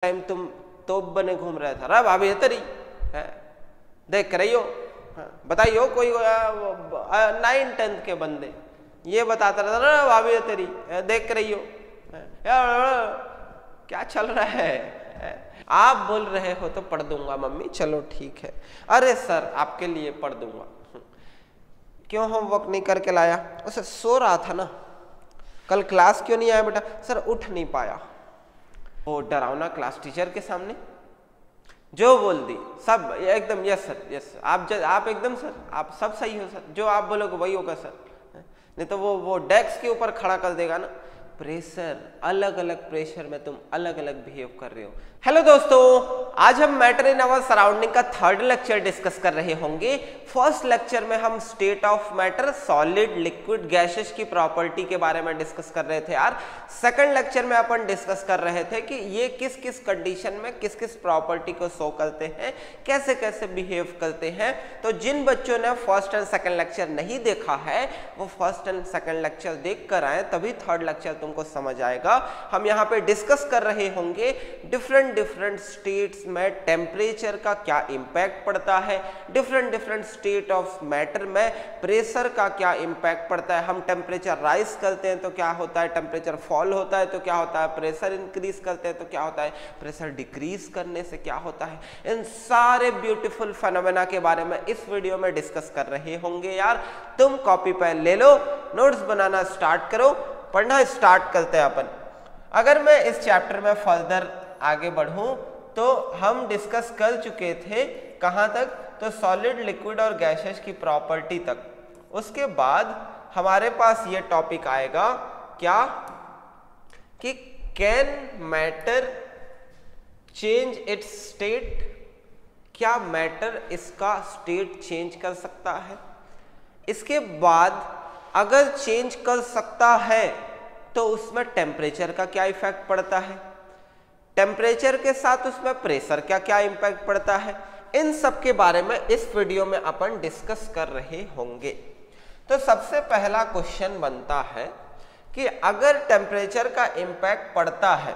Time तुम तोप बने घूम रहे थे। अरे भाभी तेरी है, देख रही हो, बताइयो कोई 9-10 के बंदे ये बताता रहता, अरे भाभी तेरी देख रही हो, क्या चल रहा है? आप बोल रहे हो तो पढ़ दूंगा मम्मी, चलो ठीक है। अरे सर आपके लिए पढ़ दूंगा। क्यों होमवर्क नहीं करके लाया? उसे सो रहा था ना, कल क्लास क्यों नहीं आया बेटा? सर उठ नहीं पाया। वो डरावना क्लास टीचर के सामने जो बोल दी सब एकदम यस सर यस, आप एकदम सर आप सब सही हो सर, जो आप बोलोगे वही होगा सर, नहीं तो वो डेस्क के ऊपर खड़ा कर देगा ना। प्रेशर, अलग अलग प्रेशर में तुम अलग अलग बिहेव कर रहे हो। हेलो दोस्तों, आज हम मैटर इन आवर सराउंडिंग का थर्ड लेक्चर डिस्कस कर रहे होंगे। फर्स्ट लेक्चर में हम state of matter, solid, liquid, gases की प्रॉपर्टी के बारे में डिस्कस कर रहे थे यार। सेकंड लेक्चर में अपन डिस्कस कर रहे थे कि ये किस किस कंडीशन में किस किस प्रॉपर्टी को शो करते हैं, कैसे कैसे बिहेव करते हैं। तो जिन बच्चों ने फर्स्ट एंड सेकंड लेक्चर नहीं देखा है वो फर्स्ट एंड सेकंड लेक्चर देख कर आए, तभी थर्ड लेक्चर तुमको समझ आएगा। हम यहाँ पे डिस्कस कर रहे होंगे डिफरेंट स्टेट्स में टेम्परेचर का क्या इंपैक्ट पड़ता है, डिफरेंट स्टेट ऑफ मैटर में प्रेशर का क्या इंपैक्ट पड़ता है। हम टेम्परेचर राइज करते हैं तो क्या होता है, टेम्परेचर फॉल होता है तो क्या होता है, प्रेशर इंक्रीज करते हैं तो क्या होता है, प्रेशर डिक्रीज करने से क्या होता है। इन सारे ब्यूटीफुल फेनोमेना के बारे में इस वीडियो में डिस्कस कर रहे होंगे यार। तुम कॉपी पेन ले लो, नोट्स बनाना स्टार्ट करो, पढ़ना स्टार्ट करते हैं अपन। अगर मैं इस चैप्टर में फर्दर आगे बढ़ूं तो हम डिस्कस कर चुके थे कहां तक, तो सॉलिड, लिक्विड और गैसेस की प्रॉपर्टी तक। उसके बाद हमारे पास ये टॉपिक आएगा क्या कि can matter change it's state, क्या मैटर इसका स्टेट चेंज कर सकता है। इसके बाद अगर चेंज कर सकता है तो उसमें टेम्परेचर का क्या इफेक्ट पड़ता है, टेम्परेचर के साथ उसमें प्रेशर का क्या इंपैक्ट पड़ता है। इन सब के बारे में इस वीडियो में अपन डिस्कस कर रहे होंगे। तो सबसे पहला क्वेश्चन बनता है कि अगर टेम्परेचर का इंपैक्ट पड़ता है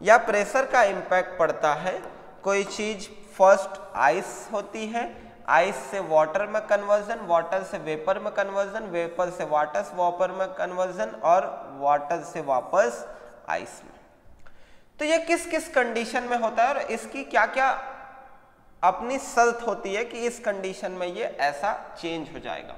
या प्रेशर का इंपैक्ट पड़ता है, कोई चीज फर्स्ट आइस होती है, आइस से वाटर में कन्वर्जन, वाटर से वेपर में कन्वर्जन, वेपर से वाटर में कन्वर्जन और वाटर से वापस आइस में। तो ये किस किस कंडीशन में होता है और इसकी क्या क्या अपनी शर्त होती है कि इस कंडीशन में ये ऐसा चेंज हो जाएगा।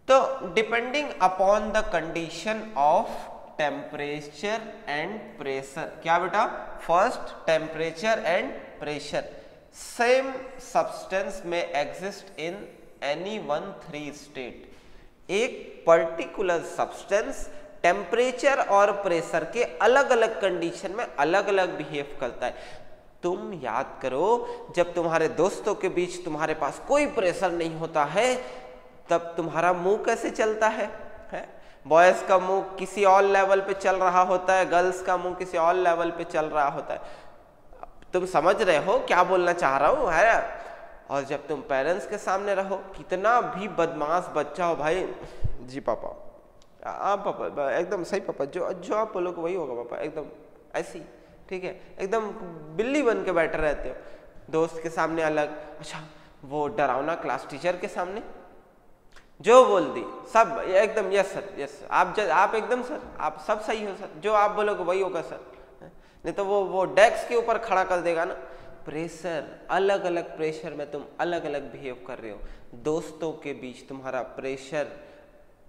तो depending upon the condition of temperature and pressure, क्या बेटा, first temperature and pressure, same substance में exist in any one 3 state. एक पर्टिकुलर सब्सटेंस टेम्परेचर और प्रेशर के अलग अलग कंडीशन में अलग अलग बिहेव करता है। तुम याद करो, जब तुम्हारे दोस्तों के बीच तुम्हारे पास कोई प्रेशर नहीं होता है तब तुम्हारा मुंह कैसे चलता है? बॉयज का मुंह किसी और लेवल पे चल रहा होता है, गर्ल्स का मुंह किसी और लेवल पे चल रहा होता है। तुम समझ रहे हो क्या बोलना चाह रहा हूं, है? और जब तुम पेरेंट्स के सामने रहो, कितना भी बदमाश बच्चा हो भाई, जी पापा, पापा एकदम सही पापा, जो आप बोलोगे वही होगा पापा, एकदम ऐसी, ठीक है, एकदम बिल्ली बन के बैठे रहते हो। दोस्त के सामने अलग, अच्छा वो डरावना क्लास टीचर के सामने जो बोल दी सब एकदम यस सर यस, आप एकदम सर आप सब सही हो सर, जो आप बोलोगे वही होगा सर, नहीं तो वो डेस्क के ऊपर खड़ा कर देगा ना। प्रेशर, अलग अलग प्रेशर में तुम अलग अलग बिहेव कर रहे हो। दोस्तों के बीच तुम्हारा प्रेशर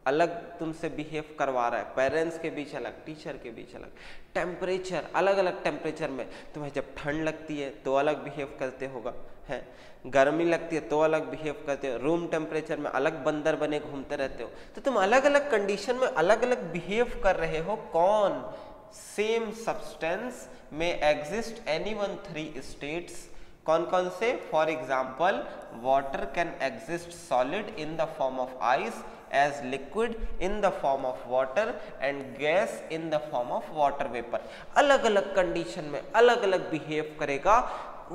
अलग तुमसे बिहेव करवा रहा है, पेरेंट्स के बीच अलग, टीचर के बीच अलग। टेम्परेचर, अलग अलग टेम्परेचर में तुम्हें जब ठंड लगती है तो अलग बिहेव करते होगा, है, गर्मी लगती है तो अलग बिहेव करते हो, रूम टेम्परेचर में अलग बंदर बने घूमते रहते हो। तो तुम अलग अलग कंडीशन में अलग अलग बिहेव कर रहे हो। कौन? सेम सब्सटेंस में एग्जिस्ट एनी वन 3 स्टेट्स। कौन कौन से? For example, water can exist solid in the form of ice, as liquid in the form of water and gas in the form of water vapor। अलग अलग condition में अलग अलग behave करेगा।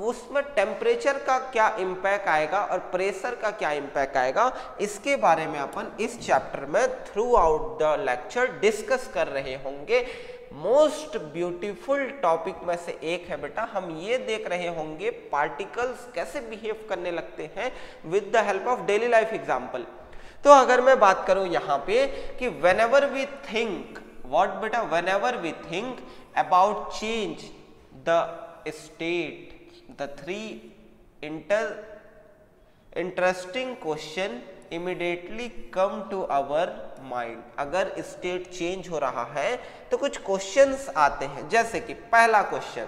उसमें टेम्परेचर का क्या इम्पैक्ट आएगा और प्रेशर का क्या इम्पैक्ट आएगा, इसके बारे में अपन इस चैप्टर में through out the lecture discuss कर रहे होंगे। मोस्ट ब्यूटीफुल टॉपिक में से एक है बेटा। हम ये देख रहे होंगे पार्टिकल्स कैसे बिहेव करने लगते हैं with the help of daily life example. तो अगर मैं बात करूं यहाँ पे कि whenever we think, what बेटा, whenever we think about change the state, the three interesting question immediately come to our mind। अगर स्टेट चेंज हो रहा है तो कुछ क्वेश्चंस आते हैं, जैसे कि पहला question,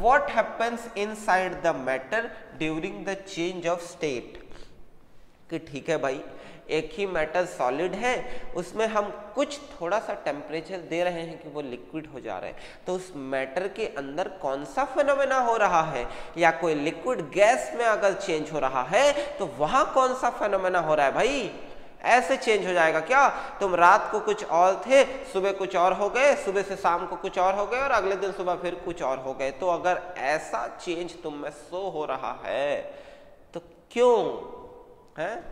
what happens inside the matter during the change of state। कि ठीक है भाई, एक ही मैटर सॉलिड है, उसमें हम कुछ थोड़ा सा टेम्परेचर दे रहे हैं कि वो लिक्विड हो जा रहे हैं, तो उस मैटर के अंदर कौन सा फेनोमेना हो रहा है, या कोई लिक्विड गैस में अगर चेंज हो रहा है तो वहां कौन सा फेनोमेना हो रहा है। भाई ऐसे चेंज हो जाएगा क्या, तुम रात को कुछ और थे, सुबह कुछ और हो गए, सुबह से शाम को कुछ और हो गए, और अगले दिन सुबह फिर कुछ और हो गए। तो अगर ऐसा चेंज तुम में शो हो रहा है तो क्यों है।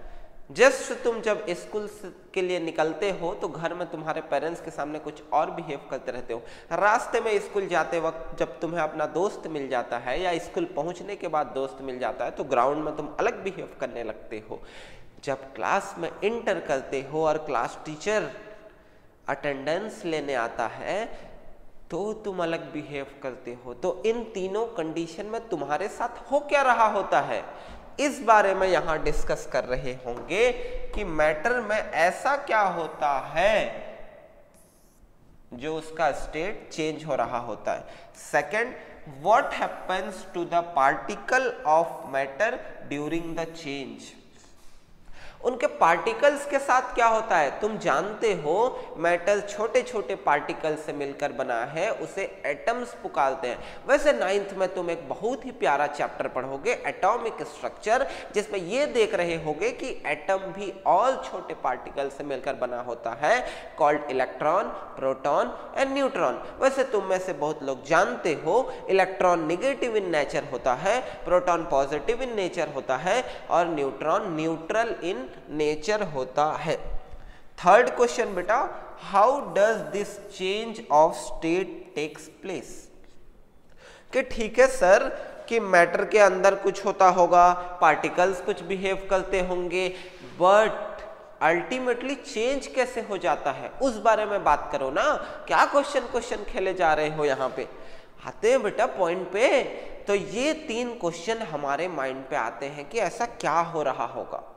जस्ट तुम जब स्कूल के लिए निकलते हो तो घर में तुम्हारे पेरेंट्स के सामने कुछ और बिहेव करते रहते हो, रास्ते में स्कूल जाते वक्त जब तुम्हें अपना दोस्त मिल जाता है या स्कूल पहुंचने के बाद दोस्त मिल जाता है तो ग्राउंड में तुम अलग बिहेव करने लगते हो। जब क्लास में इंटर करते हो और क्लास टीचर अटेंडेंस लेने आता है तो तुम अलग बिहेव करते हो। तो इन तीनों कंडीशन में तुम्हारे साथ हो क्या रहा होता है, इस बारे में यहां डिस्कस कर रहे होंगे कि मैटर में ऐसा क्या होता है जो उसका स्टेट चेंज हो रहा होता है। Second, what happens to the particle of matter during the change. उनके पार्टिकल्स के साथ क्या होता है। तुम जानते हो मेटल छोटे छोटे पार्टिकल से मिलकर बना है, उसे एटम्स पुकारते हैं। वैसे 9th में तुम एक बहुत ही प्यारा चैप्टर पढ़ोगे एटॉमिक स्ट्रक्चर, जिसमें ये देख रहे होगे कि एटम भी ऑल छोटे पार्टिकल से मिलकर बना होता है, called electron, proton and neutron. वैसे तुम में से बहुत लोग जानते हो इलेक्ट्रॉन निगेटिव इन नेचर होता है, प्रोटॉन पॉजिटिव इन नेचर होता है और न्यूट्रॉन न्यूट्रल इन नेचर होता है। थर्ड क्वेश्चन बेटा, how does this change of state takes place. कि ठीक है सर कि मैटर के अंदर कुछ होता होगा, पार्टिकल्स कुछ बिहेव करते होंगे, बट अल्टीमेटली चेंज कैसे हो जाता है उस बारे में बात करो ना। क्या क्वेश्चन खेले जा रहे हो यहाँ पे। आते हैं बेटा पॉइंट पे। तो ये 3 क्वेश्चन हमारे माइंड पे आते हैं कि ऐसा क्या हो रहा होगा।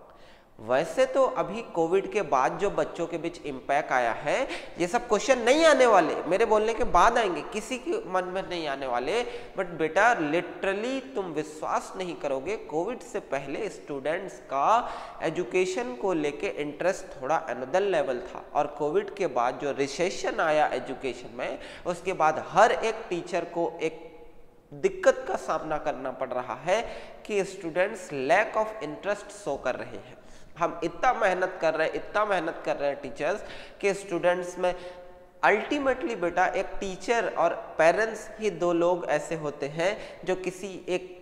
वैसे तो अभी कोविड के बाद जो बच्चों के बीच इम्पैक्ट आया है, ये सब क्वेश्चन नहीं आने वाले, मेरे बोलने के बाद आएंगे, किसी के मन में नहीं आने वाले। बट बेटा लिटरली तुम विश्वास नहीं करोगे, कोविड से पहले स्टूडेंट्स का एजुकेशन को लेके इंटरेस्ट थोड़ा अनदर लेवल था, और कोविड के बाद जो रिसेशन आया एजुकेशन में, उसके बाद हर एक टीचर को एक दिक्कत का सामना करना पड़ रहा है कि students lack of interest show कर रहे हैं। हम इतना मेहनत कर रहे हैं टीचर्स के स्टूडेंट्स में। अल्टीमेटली बेटा एक टीचर और पेरेंट्स ही 2 लोग ऐसे होते हैं जो किसी एक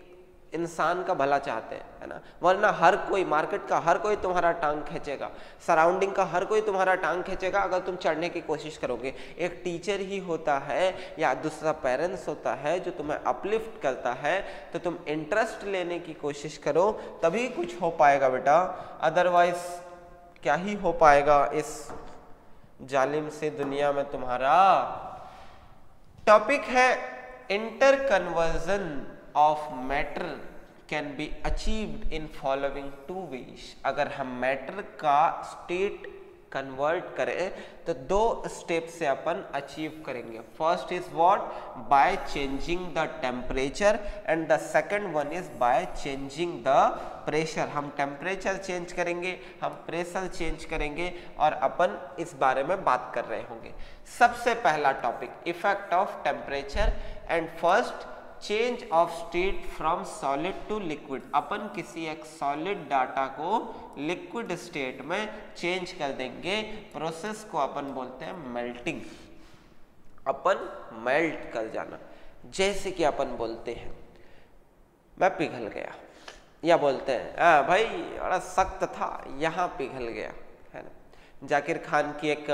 इंसान का भला चाहते हैं, है ना। वरना हर कोई, मार्केट का हर कोई तुम्हारा टांग खींचेगा, सराउंडिंग का हर कोई तुम्हारा टांग खींचेगा अगर तुम चढ़ने की कोशिश करोगे। एक टीचर ही होता है या दूसरा पेरेंट्स होता है जो तुम्हें अपलिफ्ट करता है। तो तुम इंटरेस्ट लेने की कोशिश करो तभी कुछ हो पाएगा बेटा, अदरवाइज क्या ही हो पाएगा इस जालिम से दुनिया में तुम्हारा। टॉपिक है inter conversion of matter can be achieved in following 2 ways। अगर हम मैटर का स्टेट कन्वर्ट करें तो 2 स्टेप से अपन अचीव करेंगे। First is what, by changing the temperature, and the second one is by changing the pressure. हम temperature change करेंगे, हम प्रेशर चेंज करेंगे, और अपन इस बारे में बात कर रहे होंगे। सबसे पहला topic, effect of temperature, and first change of state from solid to liquid. अपन किसी एक सॉलिड डाटा को लिक्विड स्टेट में चेंज कर देंगे। प्रोसेस को अपन बोलते हैं मेल्टिंग। अपन मेल्ट कर जाना, जैसे कि अपन बोलते हैं मैं पिघल गया, या बोलते हैं भाई बड़ा सख्त था यहाँ पिघल गया, है ना। जाकिर खान की एक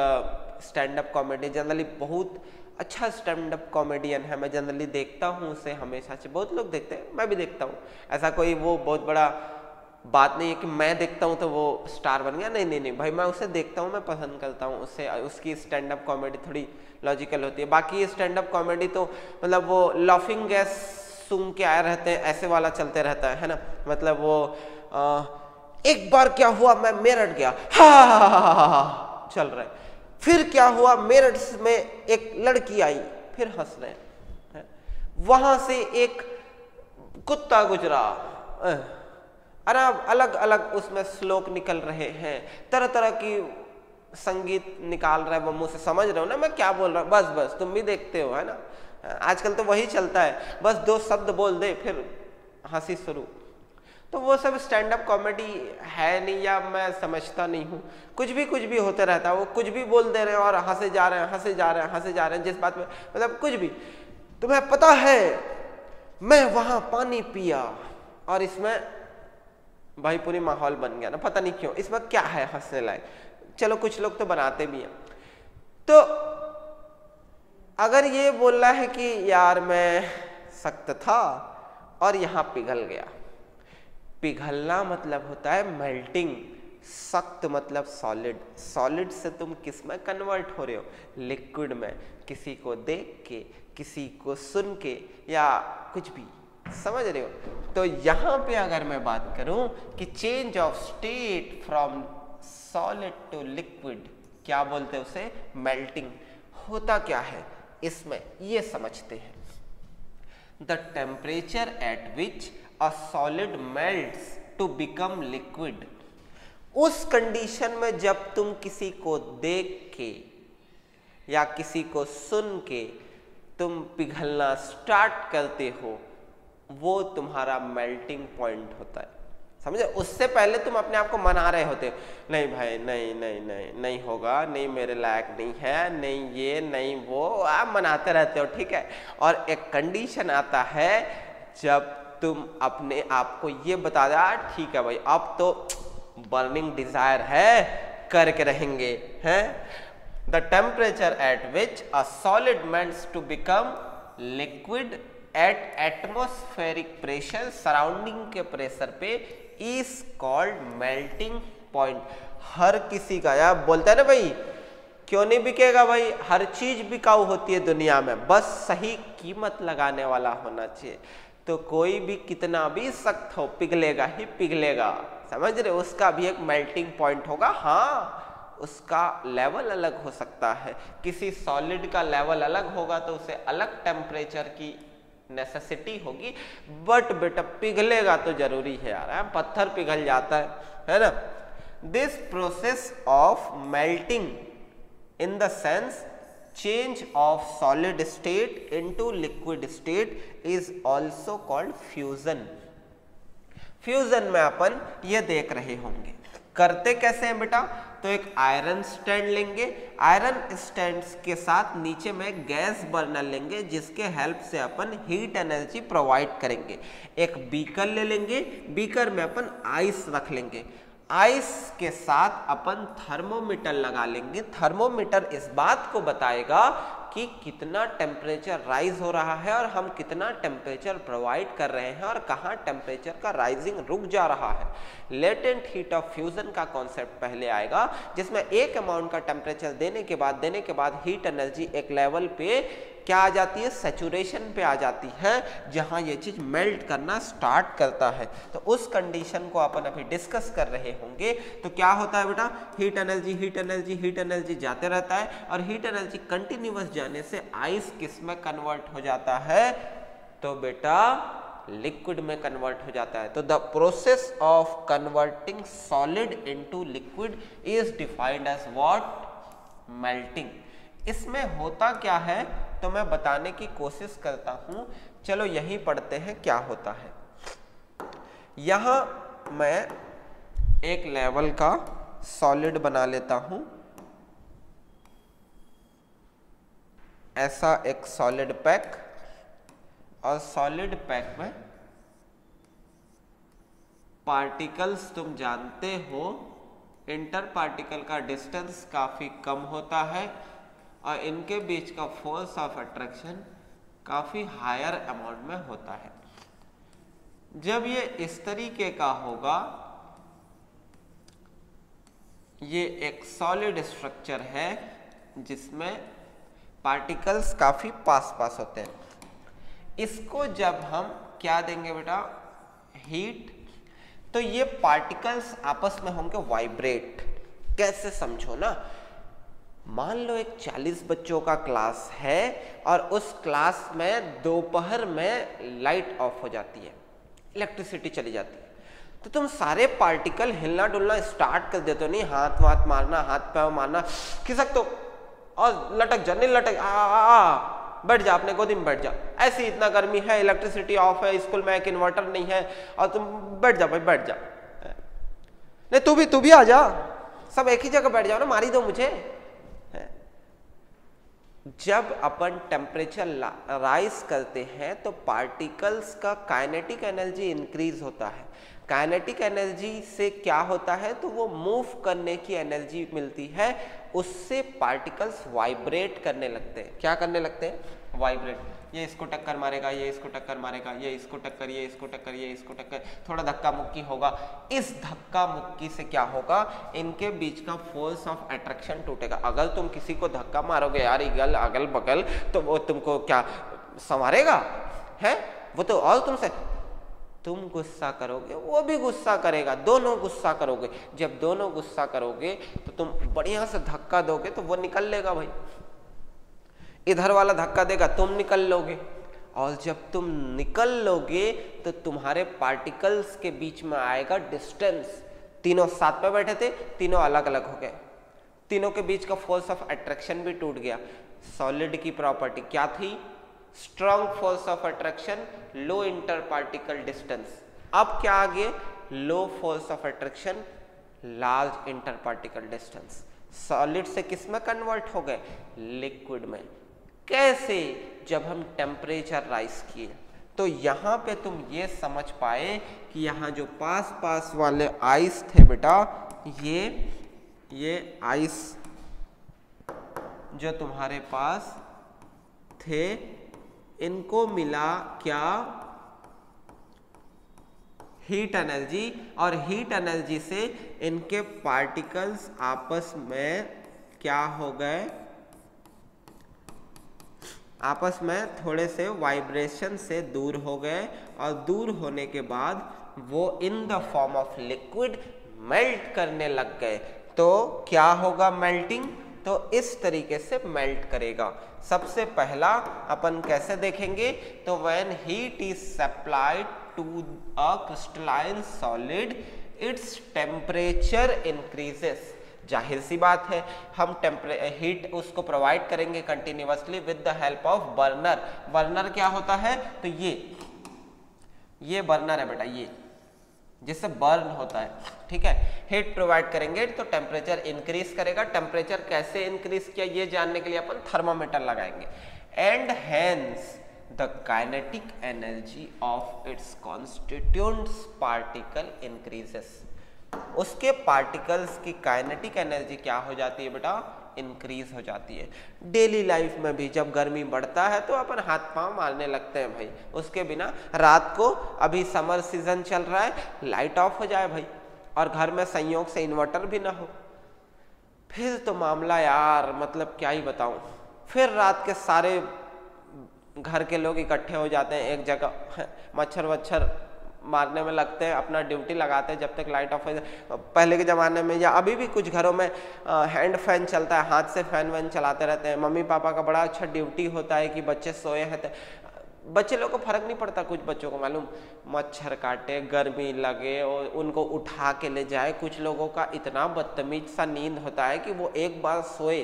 स्टैंड अप कॉमेडी जनरली बहुत अच्छा स्टैंड अप कॉमेडियन है, मैं जनरली देखता हूँ उसे हमेशा से, बहुत लोग देखते हैं, मैं भी देखता हूँ, ऐसा कोई वो बहुत बड़ा बात नहीं है कि मैं देखता हूँ तो वो स्टार बन गया, नहीं नहीं नहीं भाई, मैं उसे देखता हूँ, मैं पसंद करता हूँ उसे, उसकी स्टैंड अप कॉमेडी थोड़ी लॉजिकल होती है। बाकी स्टैंड अप कॉमेडी तो मतलब वो लाफिंग गैस सूंघ के आए रहते हैं, ऐसे वाला चलते रहता है ना, मतलब वो एक बार क्या हुआ मैं मेरठ गया, हा चल रहा है, फिर क्या हुआ मेरठ में एक लड़की आई, फिर हंस रहे हैं, वहां से एक कुत्ता गुजरा, अलग अलग उसमें श्लोक निकल रहे हैं, तरह तरह की संगीत निकाल रहा है वो, मुंह से समझ रहे हो ना मैं क्या बोल रहा हूँ, बस बस तुम भी देखते हो है ना, आजकल तो वही चलता है, बस दो शब्द बोल दे फिर हंसी शुरू। तो वो सब स्टैंड अप कॉमेडी है नहीं, या मैं समझता नहीं हूँ, कुछ भी होते रहता है, वो कुछ भी बोल दे रहे हैं और हंसे जा रहे हैं, हंसे जा रहे हैं, हंसे जा रहे हैं, जिस बात में मतलब कुछ भी। तुम्हें पता है मैं वहां पानी पिया, और इसमें भाई पूरी माहौल बन गया ना, पता नहीं क्यों, इसमें क्या है हंसने लायक, चलो कुछ लोग तो बनाते भी हैं। तो अगर ये बोल रहा है कि यार मैं सख्त था और यहां पिघल गया, पिघलना मतलब होता है मेल्टिंग, सख्त मतलब सॉलिड, सॉलिड से तुम किस में कन्वर्ट हो रहे हो, लिक्विड में, किसी को देख के, किसी को सुन के, या कुछ भी, समझ रहे हो। तो यहां पे अगर मैं बात करूं कि change of state from solid to liquid, क्या बोलते हैं उसे, मेल्टिंग, होता क्या है इसमें ये समझते हैं। The temperature at which a solid melts to become liquid, उस कंडीशन में जब तुम किसी को देख के या किसी को सुन के तुम पिघलना स्टार्ट करते हो, वो तुम्हारा मेल्टिंग पॉइंट होता है, समझे। उससे पहले तुम अपने आप को मना रहे होते हो, नहीं भाई नहीं नहीं नहीं नहीं होगा, नहीं मेरे लायक नहीं है, नहीं ये नहीं वो, आप मनाते रहते हो, ठीक है। और एक कंडीशन आता है जब तुम अपने आप को ये बता दो, ठीक है भाई अब तो बर्निंग डिजायर है, करके रहेंगे, हैं। The temperature at which a solid melts to become liquid at atmospheric pressure, surrounding के प्रेशर पे, इज कॉल्ड मेल्टिंग पॉइंट। हर किसी का, यार बोलता है ना भाई क्यों नहीं बिकेगा भाई, हर चीज बिकाऊ होती है दुनिया में, बस सही कीमत लगाने वाला होना चाहिए। तो कोई भी कितना भी सख्त हो पिघलेगा ही पिघलेगा, समझ रहे, उसका भी एक मेल्टिंग पॉइंट होगा। हाँ उसका लेवल अलग हो सकता है, किसी सॉलिड का लेवल अलग होगा तो उसे अलग टेम्परेचर की नेसेसिटी होगी, बट बेटा पिघलेगा तो जरूरी है यार, पत्थर पिघल जाता है ना। This process of melting in the sense change of solid state into liquid state is also called fusion। Fusion में अपन ये देख रहे होंगे, करते कैसे हैं बेटा, तो एक आयरन स्टैंड लेंगे, आयरन स्टैंड के साथ नीचे में गैस बर्नर लेंगे जिसके हेल्प से अपन हीट एनर्जी प्रोवाइड करेंगे। एक बीकर ले लेंगे, बीकर में अपन आइस रख लेंगे, आइस के साथ अपन थर्मोमीटर लगा लेंगे। थर्मोमीटर इस बात को बताएगा कि कितना टेम्परेचर राइज हो रहा है और हम कितना टेम्परेचर प्रोवाइड कर रहे हैं और कहाँ टेम्परेचर का राइजिंग रुक जा रहा है। लेटेंट हीट ऑफ फ्यूजन का कॉन्सेप्ट पहले आएगा, जिसमें एक अमाउंट का टेम्परेचर देने के बाद हीट एनर्जी एक लेवल पे क्या आ जाती है, सैचुरेशन पे आ जाती है, जहां ये चीज मेल्ट करना स्टार्ट करता है। तो उस कंडीशन को अपन अभी डिस्कस कर रहे होंगे। तो क्या होता है बेटा, हीट एनर्जी जाते रहता है, और हीट एनर्जी कंटिन्यूअस जाने से आइस किस में कन्वर्ट हो जाता है, तो बेटा लिक्विड में कन्वर्ट हो जाता है। तो the process of converting solid into liquid is defined as what, melting. इसमें होता क्या है तो मैं बताने की कोशिश करता हूं, चलो यही पढ़ते हैं क्या होता है। यहां मैं एक लेवल का सॉलिड बना लेता हूं, ऐसा एक सॉलिड पैक, और सॉलिड पैक में पार्टिकल्स तुम जानते हो, इंटर पार्टिकल का डिस्टेंस काफी कम होता है, और इनके बीच का फोर्स ऑफ अट्रैक्शन काफी हायर अमाउंट में होता है। जब ये इस तरीके का होगा, ये एक सॉलिड स्ट्रक्चर है जिसमें पार्टिकल्स काफी पास पास होते हैं। इसको जब हम क्या देंगे बेटा, हीट, तो ये पार्टिकल्स आपस में होंगे वाइब्रेट। कैसे समझो ना, मान लो एक 40 बच्चों का क्लास है और उस क्लास में दोपहर में लाइट ऑफ हो जाती है, इलेक्ट्रिसिटी चली जाती है, तो तुम सारे पार्टिकल हिलना डुलना स्टार्ट कर देते हो, नहीं हाथ वाथ मारना, हाथ पैर मारना, खिसक तो और लटक जा, नहीं लटक बैठ जा, अपने गोदी में बैठ जा, ऐसी इतना गर्मी है, इलेक्ट्रिसिटी ऑफ है, स्कूल में एक इन्वर्टर नहीं है और तुम बैठ जा भाई, बैठ जा, नहीं तू भी आ जा, सब एक ही जगह बैठ जाओ ना, मारी दो मुझे। जब अपन टेम्परेचर राइज करते हैं तो पार्टिकल्स का काइनेटिक एनर्जी इंक्रीज होता है। काइनेटिक एनर्जी से क्या होता है, तो वो मूव करने की एनर्जी मिलती है, उससे पार्टिकल्स वाइब्रेट करने लगते हैं। क्या करने लगते हैं? वाइब्रेट। ये इसको टक्कर मारेगा, ये इसको टक्कर मारेगा, ये इसको टक्कर, ये इसको टक्कर, ये इसको टक्कर, थोड़ा धक्का मुक्की होगा। इस धक्का मुक्की से क्या होगा, इनके बीच का फोर्स ऑफ अट्रैक्शन टूटेगा। अगर तुम किसी को धक्का मारोगे यार अगल बगल, तो वो तुमको क्या संवारेगा है? वो तो और तुमसे, तुम गुस्सा करोगे वो भी गुस्सा करेगा, दोनों गुस्सा करोगे। जब दोनों गुस्सा करोगे तो तुम बढ़िया से धक्का दोगे तो वो निकल लेगा भाई, इधर वाला धक्का देगा, तुम निकल लोगे, और जब तुम निकल लोगे तो तुम्हारे पार्टिकल्स के बीच में आएगा डिस्टेंस। तीनों साथ में बैठे थे, तीनों अलग अलग हो गए, तीनों के बीच का फोर्स ऑफ अट्रैक्शन भी टूट गया। सॉलिड की प्रॉपर्टी क्या थी? Strong force of attraction, low inter particle distance. अब क्या आ गए? Low force of attraction, large inter particle distance. Solid से किस में कन्वर्ट हो गए? लिक्विड में। कैसे? जब हम टेम्परेचर राइज किए। तो यहां पे तुम ये समझ पाए कि यहां जो पास पास वाले आइस थे बेटा, ये आइस जो तुम्हारे पास थे, इनको मिला क्या? हीट एनर्जी, और हीट एनर्जी से इनके पार्टिकल्स आपस में क्या हो गए? आपस में थोड़े से वाइब्रेशन से दूर हो गए, और दूर होने के बाद वो इन the form of liquid melt करने लग गए। तो क्या होगा मेल्टिंग? तो इस तरीके से मेल्ट करेगा। सबसे पहला अपन कैसे देखेंगे? तो when heat is supplied to a crystalline solid, its temperature increases. जाहिर सी बात है, हम हीट उसको प्रोवाइड करेंगे continuously with the help of burner. Burner क्या होता है? तो ये बर्नर है बेटा, ये जिससे बर्न होता है, ठीक है। हीट प्रोवाइड करेंगे तो टेम्परेचर इंक्रीज करेगा। टेम्परेचर कैसे इंक्रीज किया ये जानने के लिए अपन थर्मामीटर लगाएंगे। And hence the kinetic energy of its constituents particle increases. उसके पार्टिकल्स की काइनेटिक एनर्जी क्या हो जाती है बेटा? इंक्रीज हो जाती है। डेली लाइफ में भी जब गर्मी बढ़ता है तो अपन हाथ पांव मारने लगते हैं भाई, उसके बिना रात को, अभी समर सीजन चल रहा है, लाइट ऑफ हो जाए भाई, और घर में संयोग से इन्वर्टर भी ना हो, फिर तो मामला यार मतलब क्या ही बताऊं। फिर रात के सारे घर के लोग इकट्ठे हो जाते हैं एक जगह, मच्छर वच्छर मारने में लगते हैं, अपना ड्यूटी लगाते हैं जब तक लाइट ऑफ हो जाए। पहले के ज़माने में या अभी भी कुछ घरों में हैंड फैन चलता है, हाथ से फैन वैन चलाते रहते हैं। मम्मी पापा का बड़ा अच्छा ड्यूटी होता है कि बच्चे सोए हैं तो बच्चे लोग को फर्क नहीं पड़ता, कुछ बच्चों को मालूम मच्छर काटे, गर्मी लगे और उनको उठा के ले जाए। कुछ लोगों का इतना बदतमीज सा नींद होता है कि वो एक बार सोए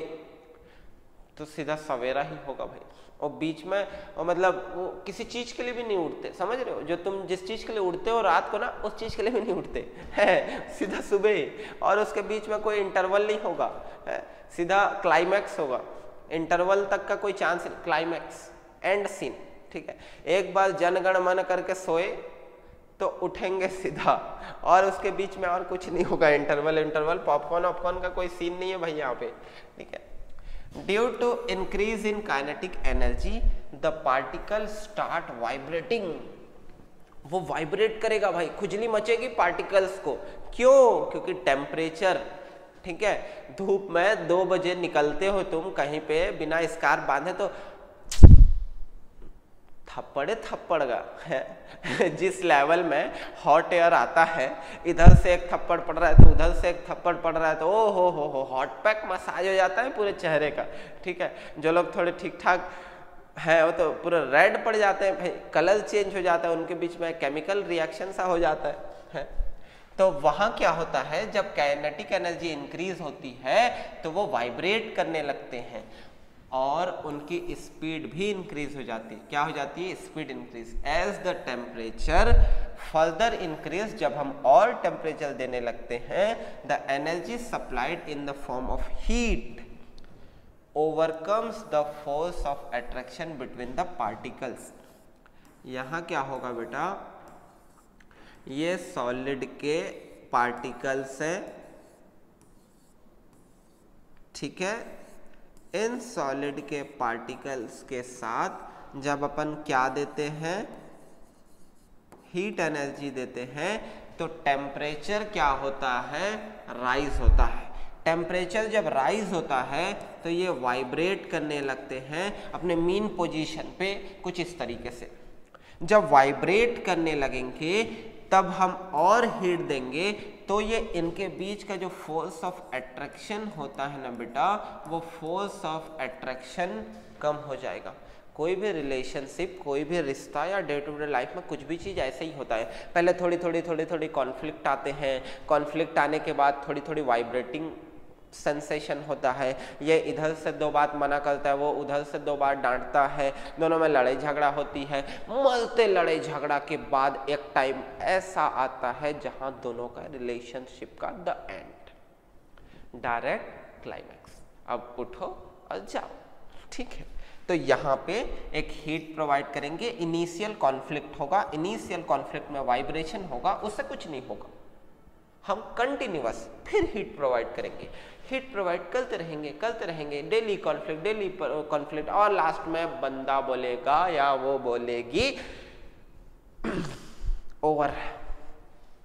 तो सीधा सवेरा ही होगा भाई, और बीच में और मतलब वो किसी चीज के लिए भी नहीं उठते, समझ रहे हो? जो तुम जिस चीज के लिए उठते हो रात को ना, उस चीज के लिए भी नहीं उठते है, सीधा सुबह, और उसके बीच में कोई इंटरवल नहीं होगा, सीधा क्लाइमैक्स होगा। इंटरवल तक का कोई चांस नहीं, क्लाइमैक्स एंड सीन, ठीक है। एक बार जनगण मन करके सोए तो उठेंगे सीधा, और उसके बीच में और कुछ नहीं होगा। इंटरवल पॉपकॉर्न का कोई सीन नहीं है भाई यहाँ पे, ठीक है। Due to increase in kinetic energy the particle start vibrating. वो वाइब्रेट करेगा भाई, खुजली मचेगी पार्टिकल्स को। क्यों? क्योंकि टेम्परेचर, ठीक है, धूप में 2 बजे निकलते हो तुम कहीं पे बिना स्कार्फ बांधे तो थप्पड़ेगा है। जिस लेवल में हॉट एयर आता है, इधर से एक थप्पड़ पड़ रहा है तो उधर से एक थप्पड़ पड़ रहा है तो ओ हो हॉट पैक मसाज हो जाता है पूरे चेहरे का, ठीक है। जो लोग थोड़े ठीक ठाक हैं वो तो पूरा रेड पड़ जाते हैं भाई, कलर चेंज हो जाता है, उनके बीच में केमिकल रिएक्शन सा हो जाता है। तो वहां क्या होता है, जब काइनेटिक एनर्जी इंक्रीज होती है तो वो वाइब्रेट करने लगते हैं और उनकी स्पीड भी इंक्रीज हो जाती है। क्या हो जाती है? Speed increase. As the temperature further increase, जब हम और टेम्परेचर देने लगते हैं, the energy supplied in the form of heat overcomes the force of attraction between the particles. यहां क्या होगा बेटा, ये सॉलिड के पार्टिकल्स हैं, ठीक है। इन सॉलिड के पार्टिकल्स के साथ जब अपन क्या देते हैं, हीट एनर्जी देते हैं, तो टेम्परेचर क्या होता है? राइज होता है। टेम्परेचर जब राइज होता है तो ये वाइब्रेट करने लगते हैं अपने मीन पोजीशन पे कुछ इस तरीके से। जब वाइब्रेट करने लगेंगे तब हम और हीट देंगे तो ये इनके बीच का जो फोर्स ऑफ अट्रैक्शन होता है ना बेटा, वो फोर्स ऑफ अट्रैक्शन कम हो जाएगा। कोई भी रिलेशनशिप, कोई भी रिश्ता या डे टू डे लाइफ में कुछ भी चीज़ ऐसे ही होता है। पहले थोड़ी कॉन्फ्लिक्ट आते हैं, कॉन्फ्लिक्ट आने के बाद थोड़ी वाइब्रेटिंग सेंसेशन होता है। ये इधर से 2 बात मना करता है, वो उधर से 2 बार डांटता है, दोनों में लड़ाई झगड़ा होती है। मरते लड़ाई झगड़ा के बाद एक टाइम ऐसा आता है जहां दोनों का रिलेशनशिप का द एंड, डायरेक्ट क्लाइमैक्स। अब उठो और जाओ, ठीक है। तो यहाँ पे एक हीट प्रोवाइड करेंगे, इनिशियल कॉन्फ्लिक्ट होगा, इनिशियल कॉन्फ्लिक्ट में वाइब्रेशन होगा, उससे कुछ नहीं होगा। हम कंटिन्यूअस फिर हीट प्रोवाइड करेंगे, हीट प्रोवाइड करते रहेंगे, डेली कॉन्फ्लिक्ट, और लास्ट में बंदा बोलेगा या वो बोलेगी ओवर,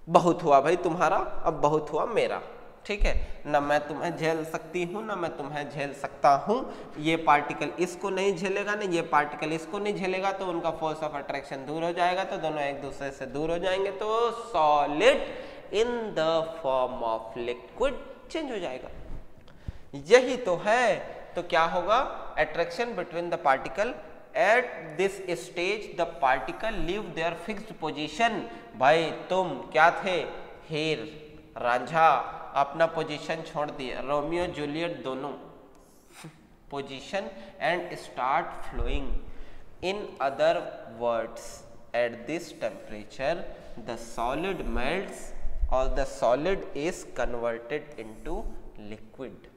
बहुत हुआ भाई तुम्हारा, अब बहुत हुआ मेरा, ठीक है। ना मैं तुम्हें झेल सकती हूँ, ना मैं तुम्हें झेल सकता हूँ। ये पार्टिकल इसको नहीं झेलेगा, ना ये पार्टिकल इसको नहीं झेलेगा, तो उनका फोर्स ऑफ अट्रैक्शन दूर हो जाएगा, तो दोनों एक दूसरे से दूर हो जाएंगे, तो solid in the form of liquid change हो जाएगा। यही तो है। तो क्या होगा? Attraction between the particle at this stage the particle leave their fixed position. भाई तुम क्या थे? हीर, रांझा अपना पोजीशन छोड़ दिए, रोमियो जूलियट दोनों position, and start flowing. In other words, at this temperature the solid melts और the solid is converted into liquid.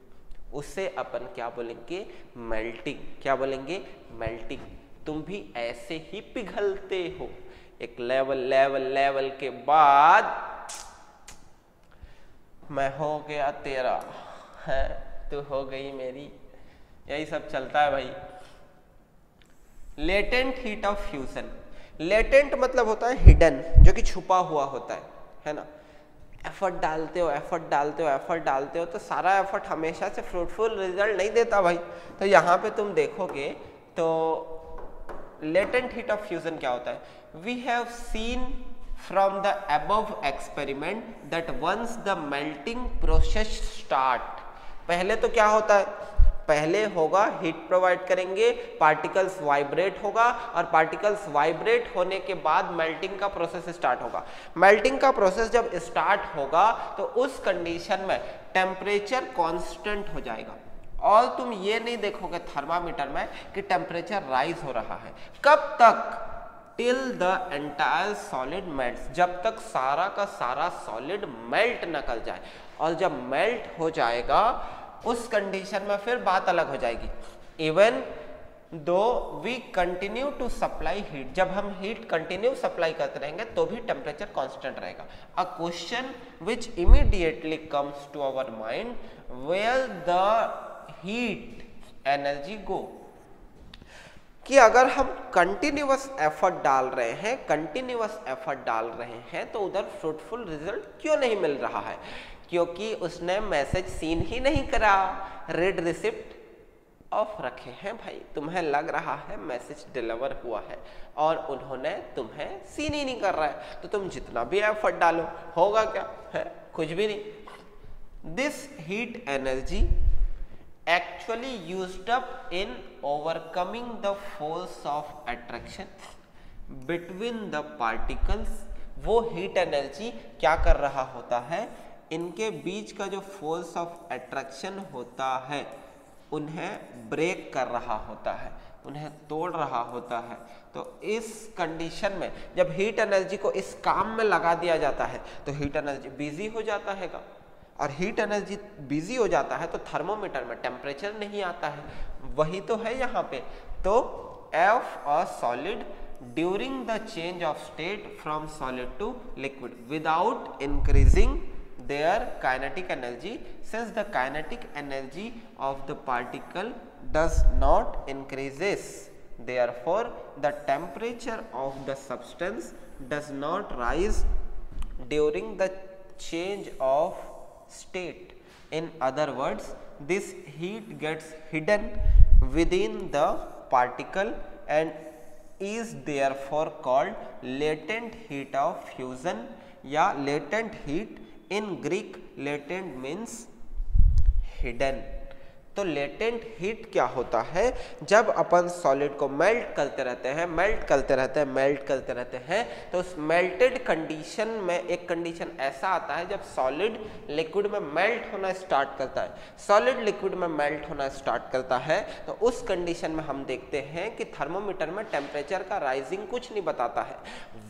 उसे अपन क्या बोलेंगे? मेल्टिंग। क्या बोलेंगे? मेल्टिंग। तुम भी ऐसे ही पिघलते हो। एक लेवल के बाद मैं हो गया तेरा, है तू हो गई मेरी, यही सब चलता है भाई। Latent heat of fusion. Latent मतलब होता है हिडन, जो कि छुपा हुआ होता है ना। एफर्ट डालते हो तो सारा एफर्ट हमेशा से फ्रूटफुल रिजल्ट नहीं देता भाई। तो यहाँ पे तुम देखोगे तो लेटेंट हीट ऑफ फ्यूजन क्या होता है? We have seen from the above experiment that once the melting process start. पहले तो क्या होता है? पहले होगा हीट प्रोवाइड करेंगे, पार्टिकल्स वाइब्रेट होगा, और पार्टिकल्स वाइब्रेट होने के बाद मेल्टिंग का प्रोसेस स्टार्ट होगा। मेल्टिंग का प्रोसेस जब स्टार्ट होगा तो उस कंडीशन में टेम्परेचर कांस्टेंट हो जाएगा, और तुम ये नहीं देखोगे थर्मामीटर में कि टेम्परेचर राइज हो रहा है। कब तक? Till the entire solid melts, जब तक सारा का सारा सॉलिड मेल्ट न कर जाए। और जब मेल्ट हो जाएगा उस कंडीशन में फिर बात अलग हो जाएगी। Even though we continue to supply heat, जब हम हीट कंटिन्यू सप्लाई करते रहेंगे तो भी टेम्परेचर कांस्टेंट रहेगा। A question which immediately comes to our mind, where the heat energy go, कि अगर हम कंटिन्यूअस एफर्ट डाल रहे हैं तो उधर फ्रूटफुल रिजल्ट क्यों नहीं मिल रहा है? क्योंकि उसने मैसेज सीन ही नहीं करा, रेड रिसिप्ट ऑफ रखे हैं भाई। तुम्हें लग रहा है मैसेज डिलीवर हुआ है और उन्होंने तुम्हें सीन ही नहीं कर रहा है, तो तुम जितना भी एफर्ट डालो होगा क्या है? कुछ भी नहीं। This heat energy actually used up in overcoming the force of attraction between the particles। वो हीट एनर्जी क्या कर रहा होता है? इनके बीच का जो फोर्स ऑफ अट्रैक्शन होता है उन्हें ब्रेक कर रहा होता है, उन्हें तोड़ रहा होता है। तो इस कंडीशन में जब हीट एनर्जी को इस काम में लगा दिया जाता है तो हीट एनर्जी बिजी हो जाता है, और हीट एनर्जी बिजी हो जाता है तो थर्मोमीटर में टेम्परेचर नहीं आता है। वही तो है यहाँ पे। तो if a solid during the change of state from solid to liquid without increasing their kinetic energy, since the kinetic energy of the particle does not increases, therefore the temperature of the substance does not rise during the change of state. In other words, this heat gets hidden within the particle and is therefore called latent heat of fusion या latent heat। In Greek latent means hidden. तो latent heat क्या होता है? जब अपन solid को melt करते रहते हैं तो उस मेल्टेड कंडीशन में एक कंडीशन ऐसा आता है जब सॉलिड लिक्विड में मेल्ट होना स्टार्ट करता है। सॉलिड लिक्विड में मेल्ट होना स्टार्ट करता है तो उस कंडीशन में हम देखते हैं कि थर्मोमीटर में टेम्परेचर का राइजिंग कुछ नहीं बताता है।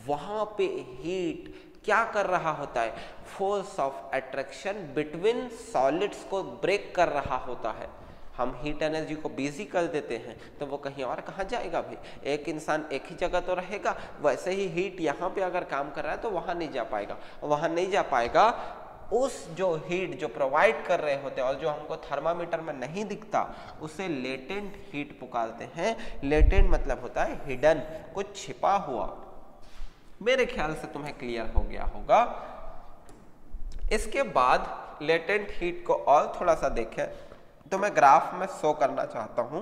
वहाँ पे हीट क्या कर रहा होता है? Force of attraction between solids को ब्रेक कर रहा होता है। हम हीट एनर्जी को बिजी कर देते हैं तो वो कहीं और कहाँ जाएगा भाई? एक इंसान एक ही जगह तो रहेगा। वैसे ही हीट यहाँ पे अगर काम कर रहा है तो वहाँ नहीं जा पाएगा। उस जो हीट जो प्रोवाइड कर रहे होते हैं और जो हमको थर्मामीटर में नहीं दिखता उसे लेटेंट हीट पुकारते हैं। लेटेंट मतलब होता है हिडन, कुछ छिपा हुआ। मेरे ख्याल से तुम्हें क्लियर हो गया होगा। इसके बाद लेटेंट हीट को और थोड़ा सा देखें तो मैं ग्राफ में शो करना चाहता हूं।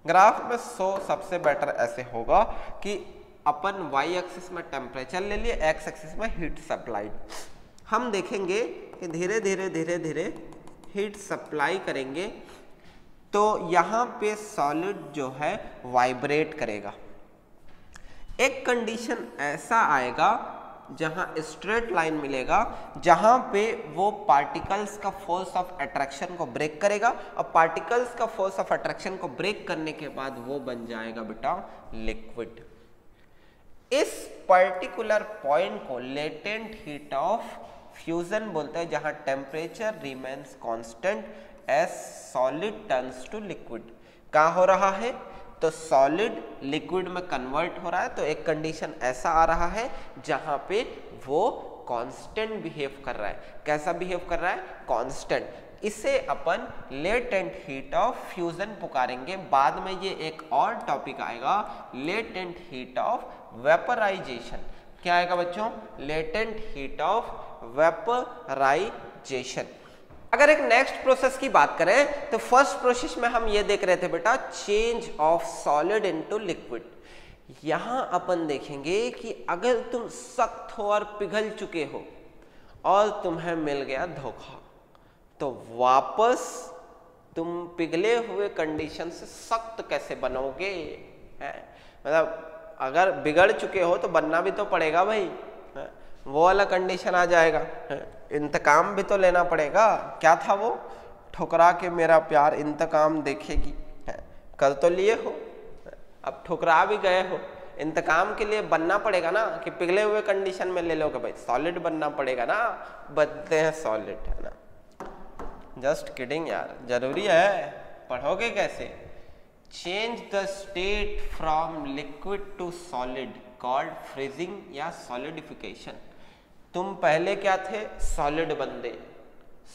ग्राफ में शो सबसे बेटर ऐसे होगा कि अपन y एक्सिस में टेम्परेचर ले लिए, x एक्सिस में हीट सप्लाइड। हम देखेंगे कि धीरे धीरे हीट सप्लाई करेंगे तो यहाँ पे सॉलिड जो है वाइब्रेट करेगा। एक कंडीशन ऐसा आएगा जहां स्ट्रेट लाइन मिलेगा, जहां पे वो पार्टिकल्स का फोर्स ऑफ अट्रैक्शन को ब्रेक करेगा और पार्टिकल्स का फोर्स ऑफ अट्रैक्शन को ब्रेक करने के बाद वो बन जाएगा बेटा लिक्विड। इस पर्टिकुलर पॉइंट को लेटेंट हीट ऑफ फ्यूजन बोलते हैं, जहां temperature remains constant as solid turns to liquid. क्या हो रहा है? तो सॉलिड लिक्विड में कन्वर्ट हो रहा है। तो एक कंडीशन ऐसा आ रहा है जहां पे वो कांस्टेंट बिहेव कर रहा है। कैसा बिहेव कर रहा है? कांस्टेंट। इसे अपन लेटेंट हीट ऑफ फ्यूजन पुकारेंगे। बाद में ये एक और टॉपिक आएगा, लेटेंट हीट ऑफ वेपराइजेशन। क्या आएगा बच्चों? Latent heat of vaporisation. अगर एक नेक्स्ट प्रोसेस की बात करें तो फर्स्ट प्रोसेस में हम ये देख रहे थे बेटा change of solid into liquid. यहां अपन देखेंगे कि अगर तुम सख्त हो और पिघल चुके हो और तुम्हें मिल गया धोखा तो वापस तुम पिघले हुए कंडीशन से सख्त कैसे बनोगे? मतलब अगर बिगड़ चुके हो तो बनना भी तो पड़ेगा भाई। वो वाला कंडीशन आ जाएगा, इंतकाम भी तो लेना पड़ेगा। क्या था वो? ठुकरा के मेरा प्यार इंतकाम देखेगी। कल तो लिए हो, अब ठुकरा भी गए हो, इंतकाम के लिए बनना पड़ेगा ना। कि पिघले हुए कंडीशन में ले लोगे भाई, सॉलिड बनना पड़ेगा ना। बनते हैं सॉलिड, है ना। जस्ट किडिंग यार, जरूरी है। पढ़ोगे कैसे? Change the state from liquid to solid called freezing या सॉलिडिफिकेशन। तुम पहले क्या थे? सॉलिड बंदे।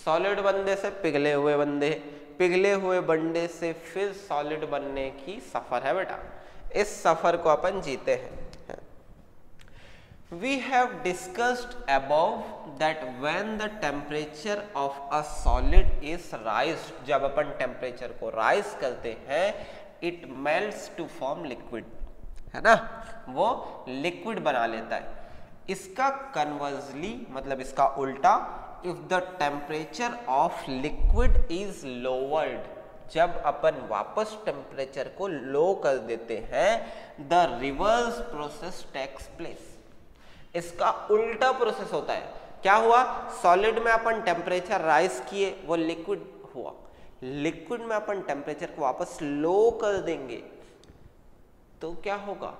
सॉलिड बंदे से पिघले हुए बंदे, पिघले हुए बंडे से फिर सॉलिड बनने की सफर है बेटा, इस सफर को अपन जीते हैं। We have discussed above that when the temperature of a solid is raised, जब अपन टेम्परेचर को राइज करते हैं, it melts to form liquid, है ना, वो लिक्विड बना लेता है। इसका कन्वर्सली मतलब इसका उल्टा, if the temperature of liquid is lowered, जब अपन वापस टेम्परेचर को लो कर देते हैं, the reverse process takes place, इसका उल्टा प्रोसेस होता है। क्या हुआ, सॉलिड में अपन टेम्परेचर राइज किए, वो लिक्विड हुआ, लिक्विड में अपन टेम्परेचर को वापस लो कर देंगे तो क्या होगा,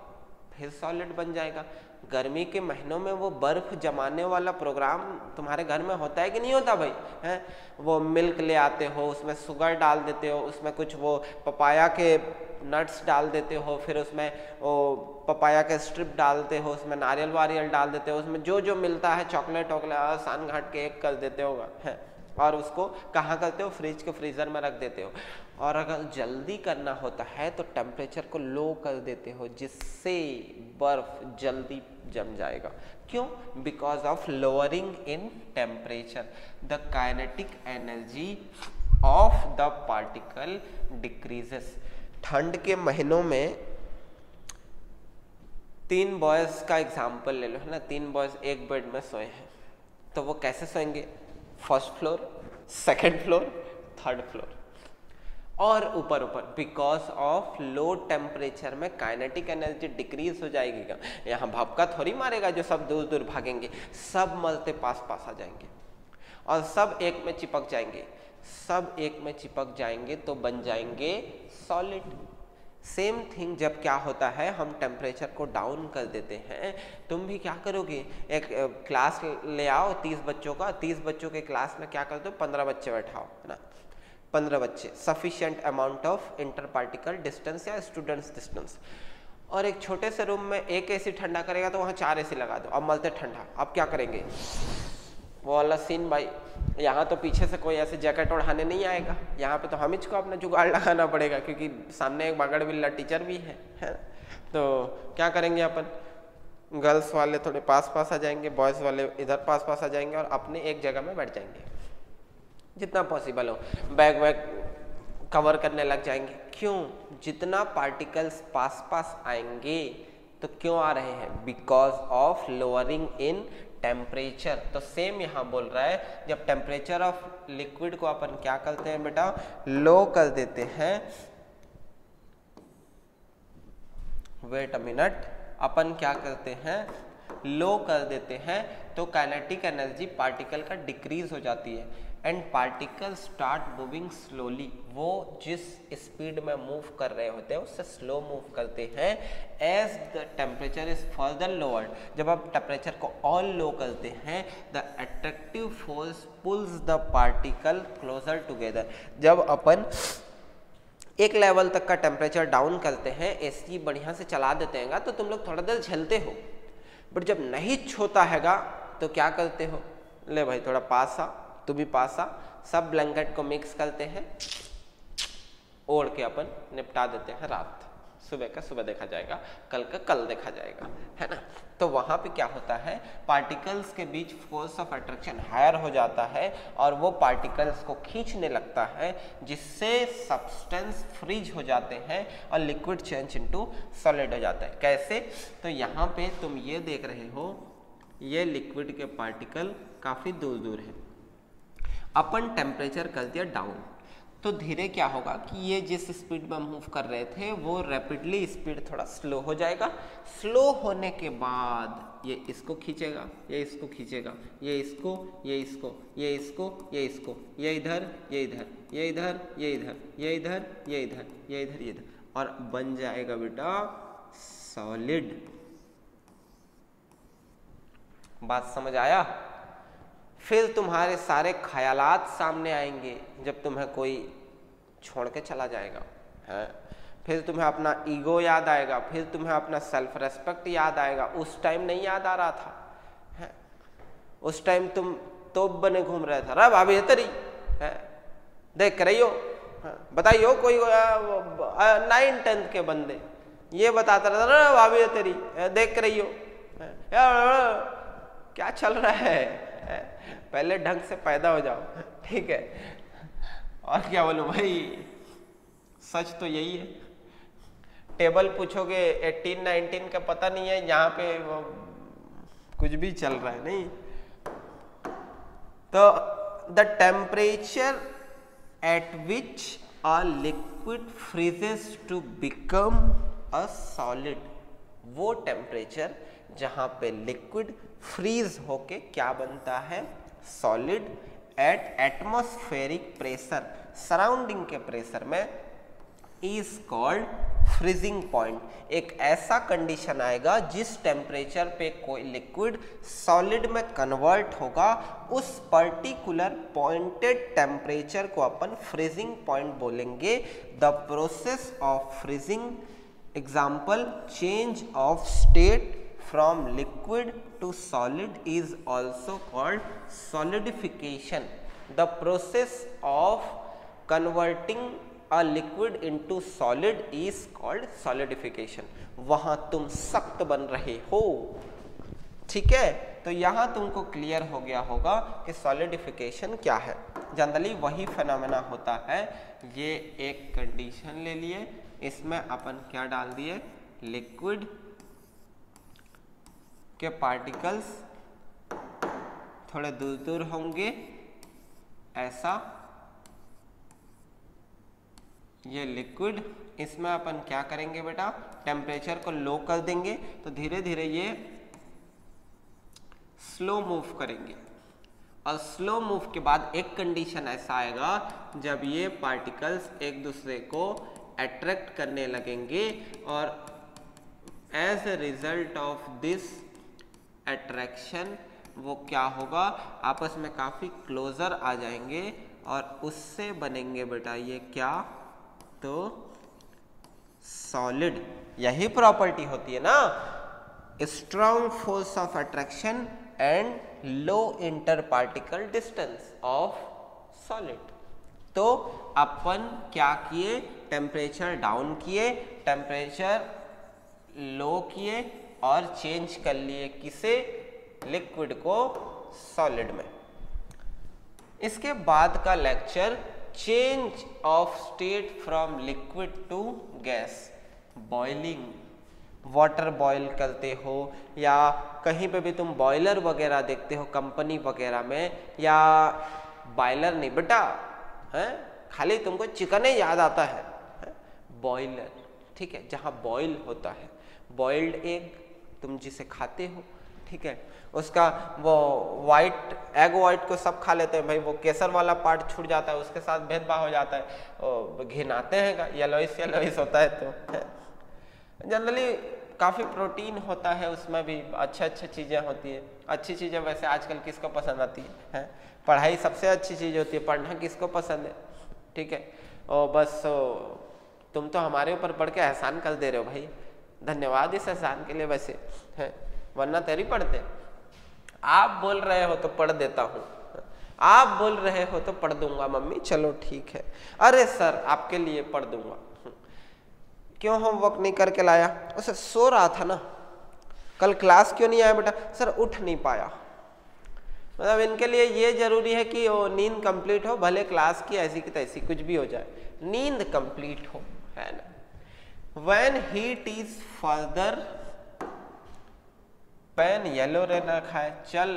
फिर सॉलिड बन जाएगा। गर्मी के महीनों में वो बर्फ जमाने वाला प्रोग्राम तुम्हारे घर में होता है कि नहीं होता भाई, हैं? वो मिल्क ले आते हो, उसमें शुगर डाल देते हो, उसमें कुछ वो पपाया के नट्स डाल देते हो, फिर उसमें वो पपाया के स्ट्रिप डालते हो, उसमें नारियल वारियल डाल देते हो, उसमें जो जो मिलता है चॉकलेट वॉकलेट सान घाट के एक कर देते होगा, है? और उसको कहाँ करते हो, फ्रिज के फ्रीजर में रख देते हो। और अगर जल्दी करना होता है तो टेम्परेचर को लो कर देते हो, जिससे बर्फ जल्दी जम जाएगा। क्यों? Because of lowering in temperature the kinetic energy of the particle decreases. ठंड के महीनों में 3 बॉयज का एग्जाम्पल ले लो, है ना, 3 बॉयज एक बेड में सोए हैं, तो वो कैसे सोएंगे, first floor, second floor, third floor और ऊपर ऊपर। बिकॉज ऑफ लो टेम्परेचर में काइनेटिक एनर्जी डिक्रीज हो जाएगी। क्या यहाँ भपका थोड़ी मारेगा जो सब दूर दूर भागेंगे, सब मलते पास पास आ जाएंगे और सब एक में चिपक जाएंगे, सब एक में चिपक जाएंगे तो बन जाएंगे सॉलिड। सेम थिंग जब क्या होता है, हम टेम्परेचर को डाउन कर देते हैं, तुम भी क्या करोगे, एक क्लास ले आओ 30 बच्चों का, 30 बच्चों के क्लास में क्या करते हो, 15 बच्चे बैठाओ, है ना, 15 बच्चे, sufficient amount of inter particle distance या स्टूडेंट्स डिस्टेंस। और एक छोटे से रूम में एक एसी ठंडा करेगा तो वहाँ 4 एसी लगा दो, अब मलते ठंडा, अब क्या करेंगे, वो वाला सीन भाई। यहाँ तो पीछे से कोई ऐसे जैकेट ओढ़ाने नहीं आएगा, यहाँ पे तो हम इसको अपना जुगाड़ लगाना पड़ेगा, क्योंकि सामने एक बगड़ बिल्ला टीचर भी है। तो क्या करेंगे अपन, गर्ल्स वाले थोड़े पास पास आ जाएंगे, बॉयज़ वाले इधर पास पास आ जाएंगे और अपने एक जगह में बैठ जाएंगे, जितना पॉसिबल हो बैग वैग कवर करने लग जाएंगे। क्यों, जितना पार्टिकल्स पास पास आएंगे तो क्यों आ रहे हैं, because of lowering in temperature. तो सेम यहाँ बोल रहा है, जब टेम्परेचर ऑफ लिक्विड को अपन क्या करते हैं बेटा, लो कर देते हैं, वेट अ मिनट, अपन क्या करते हैं, लो कर देते हैं तो काइनेटिक एनर्जी पार्टिकल का डिक्रीज हो जाती है and particle start moving slowly. वो जिस स्पीड में मूव कर रहे होते हैं उससे स्लो मूव करते हैं as the temperature is further lowered. जब आप टेम्परेचर को और लो करते हैं, the attractive force pulls the particle closer together. जब अपन एक लेवल तक का टेम्परेचर डाउन करते हैं, एसी बढ़िया से चला देते हैं तो तुम लोग थोड़ा देर झेलते हो, बट जब नहीं छोता हैगा तो क्या करते हो, ले भाई थोड़ा पास आ, तू भी पास आ, सब ब्लैंकेट को मिक्स करते हैं, ओढ़ के अपन निपटा देते हैं रात, सुबह का सुबह देखा जाएगा, कल का कल देखा जाएगा, है ना। तो वहां पे क्या होता है, पार्टिकल्स के बीच फोर्स ऑफ अट्रैक्शन हायर हो जाता है और वो पार्टिकल्स को खींचने लगता है, जिससे सब्सटेंस फ्रीज हो जाते हैं और लिक्विड चेंज इनटू सॉलिड हो जाता है। कैसे, तो यहाँ पे तुम ये देख रहे हो, ये लिक्विड के पार्टिकल काफी दूर दूर है, अपन टेम्परेचर कर दिया डाउन, तो धीरे क्या होगा कि ये जिस स्पीड में मूव कर रहे थे वो रैपिडली स्पीड थोड़ा स्लो हो जाएगा। स्लो होने के बाद ये इसको खींचेगा, ये इसको खींचेगा, ये इसको, ये इसको, ये इसको, ये इसको, ये इधर, ये इधर, ये इधर, ये इधर, ये इधर, ये इधर, ये इधर, ये इधर, और बन जाएगा बेटा सॉलिड। बात समझ आया? फिर तुम्हारे सारे ख्यालात सामने आएंगे जब तुम्हें कोई छोड़ के चला जाएगा, है, फिर तुम्हें अपना ईगो याद आएगा, फिर तुम्हें अपना सेल्फ रेस्पेक्ट याद आएगा। उस टाइम नहीं याद आ रहा था, है? उस टाइम तुम तोप बने घूम रहे थे, रे भाभी तरी है, देख रही हो, बताइयो कोई 9-10 के बंदे ये बताता रहता ना, भाभी तेरी देख रही हो क्या चल रहा है, पहले ढंग से पैदा हो जाओ, ठीक है। और क्या बोलूं भाई, सच तो यही है। टेबल पूछोगे 18-19 का पता नहीं है, यहाँ पे कुछ भी चल रहा है नहीं। तो the temperature at which a liquid freezes to become a solid, वो टेम्परेचर जहां पे लिक्विड फ्रीज होके क्या बनता है, solid, at atmospheric pressure, surrounding के प्रेशर में, इज कॉल्ड फ्रीजिंग पॉइंट। एक ऐसा कंडीशन आएगा जिस टेम्परेचर पे कोई लिक्विड सॉलिड में कन्वर्ट होगा, उस पर्टिकुलर पॉइंटेड टेम्परेचर को अपन फ्रीजिंग पॉइंट बोलेंगे। The process of freezing, example change of state from liquid to solid is also called solidification. The process of converting a liquid into solid is called solidification. वहां तुम सख्त बन रहे हो, ठीक है। तो यहां तुमको क्लियर हो गया होगा कि सॉलिडिफिकेशन क्या है। जनरली वही फिनोमेना होता है। ये एक कंडीशन ले लिए, इसमें अपन क्या डाल दिए, लिक्विड के पार्टिकल्स थोड़े दूर दूर होंगे, ऐसा ये लिक्विड, इसमें अपन क्या करेंगे बेटा, टेम्परेचर को लो कर देंगे तो धीरे धीरे ये स्लो मूव करेंगे। और स्लो मूव के बाद एक कंडीशन ऐसा आएगा जब ये पार्टिकल्स एक दूसरे को अट्रैक्ट करने लगेंगे, और as a result of this attraction वो क्या होगा, आपस में काफी क्लोजर आ जाएंगे और उससे बनेंगे बेटा ये क्या, तो सॉलिड। यही प्रॉपर्टी होती है ना, strong force of attraction and low inter particle distance of solid. तो अपन क्या किए, टेम्परेचर डाउन किए, टेम्परेचर लो किए और चेंज कर लिए किसे, लिक्विड को सॉलिड में। इसके बाद का lecture change of state from liquid to gas, boiling, water boil करते हो या कहीं पे भी तुम बॉयलर वगैरह देखते हो कंपनी वगैरह में, या बॉयलर नहीं बेटा है, खाली तुमको चिकन ही याद आता है, बॉयलर, ठीक है, जहां बॉईल होता है। बॉइल्ड एग तुम जिसे खाते हो, ठीक है, उसका वो वाइट एग वाइट को सब खा लेते हैं भाई, वो केसर वाला पार्ट छूट जाता है, उसके साथ भेदभाव हो जाता है, घिनाते हैं, येलोइस येलोइस होता है। तो जनरली काफ़ी प्रोटीन होता है उसमें भी, अच्छी चीज़ें होती है। अच्छी चीज़ें वैसे आजकल किसको पसंद आती है? पढ़ाई सबसे अच्छी चीज़ होती है, पढ़ना किसको पसंद है, ठीक है। और बस तुम तो हमारे ऊपर पढ़ के एहसान कर दे रहे हो भाई, धन्यवाद इस एहसान के लिए वैसे है, वरना तेरी पढ़ते। आप बोल रहे हो तो पढ़ देता हूँ, आप बोल रहे हो तो पढ़ दूंगा मम्मी, चलो ठीक है। अरे सर आपके लिए पढ़ दूंगा, क्यों होमवर्क नहीं करके लाया? उसे सो रहा था ना, कल क्लास क्यों नहीं आया बेटा? सर उठ नहीं पाया। मतलब इनके लिए ये जरूरी है कि वो नींद कंप्लीट हो, भले क्लास की ऐसी की तैसी कुछ भी हो जाए, नींद कंप्लीट हो, है ना। When heat is further, पेन येलो रहना रखा है, चल